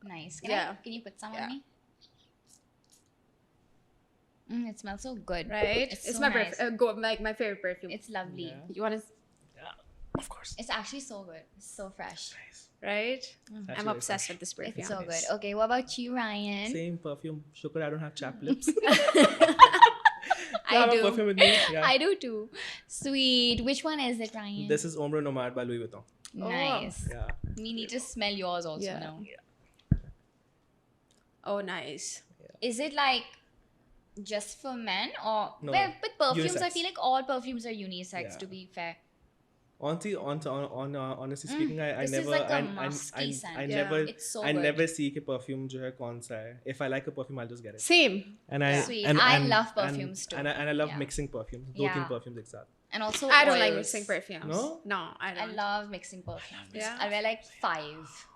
Nice. Can you put some Yeah. on me? It smells so good. Right? It's It's so my nice. like my favorite perfume. It's lovely. Yeah. You want to? Of course. It's actually so good. It's so fresh. Right? Actually I'm very obsessed fresh. with this perfume. It's so Nice. good. Okay, what about you, Ryan? Same perfume. Shukr, I don't have chapped lips. I have a do. perfume with me. Yeah. I do too. Sweet. Which one is it, Ryan? This is Ombre Nomad by Louis Vuitton. Nice. Yeah. We need to smell yours also Yeah. now. Oh, nice. Is it like just for men or No, well, with perfumes? I unisex. feel like all perfumes are unisex. Yeah. To be fair. Honestly, honestly speaking, I This is never, like a I musky scent. I Yeah. never, It's so I good. never see कि perfume जो है कौन सा है. If I like a perfume, I'll just get it. Same. And I, Sweet. and, I and, love perfumes too. And I love Yeah. mixing perfumes. दो Yeah. तीन perfumes एक साथ. And also, I don't like oils. mixing perfumes. No? No, I I don't. love mixing perfumes. Yeah. I wear like 5.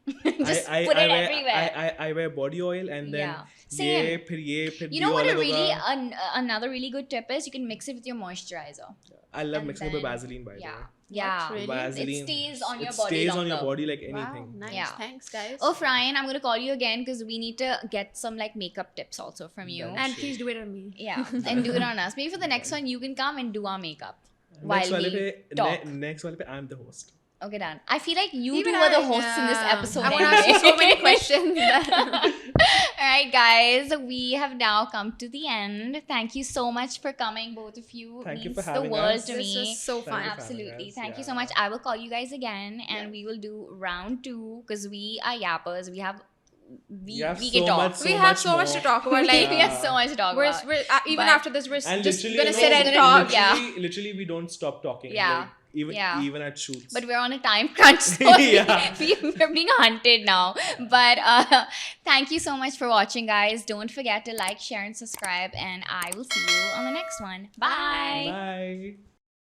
Just I put it wear, everywhere. I wear body oil and then Yeah. Same. ये फिर You know Dior what a अलग really होगा. another really good tip is? You can mix it with your moisturizer. I love and mixing it with then- Vaseline by the Yeah. way. Yeah. Really? Vaseline. It stays on your It body stays on your longer. body like anything. Wow, nice. Yeah. Thanks, guys. Oh, Ryan, I'm gonna call you again because we need to get some like makeup tips also from you. Done. And please do it on me. Yeah, and do it on us. Maybe for the next one, you can come and do our makeup while Next वाले we पे talk. next वाले पे I'm the host. Okay, done. I feel like you Even two were the I- hosts in this yeah. episode. I want to ask you so many anyway. questions. All right, guys, we have now come to the end. Thank you so much for coming, both of you. Thank you Means for having the world us. to This me. was so Thank fun. you for having Absolutely. us. Thank you Yeah. so much. I will call you guys again and we will do round 2 because we are yappers. We have we have we so can talk. much- We so have much so much to more. talk about. Like, we have so much to talk we're, about. even But- after this, we're And just literally, gonna you sit know, and talk. Yeah. Literally, we don't stop talking. Yeah. Like, even Yeah. even at shoots. But we're on a time crunch, so Yeah. we're being hunted now. But thank you so much for watching, guys. Don't forget to like, share, and subscribe. And I will see you on the next one. Bye. Bye.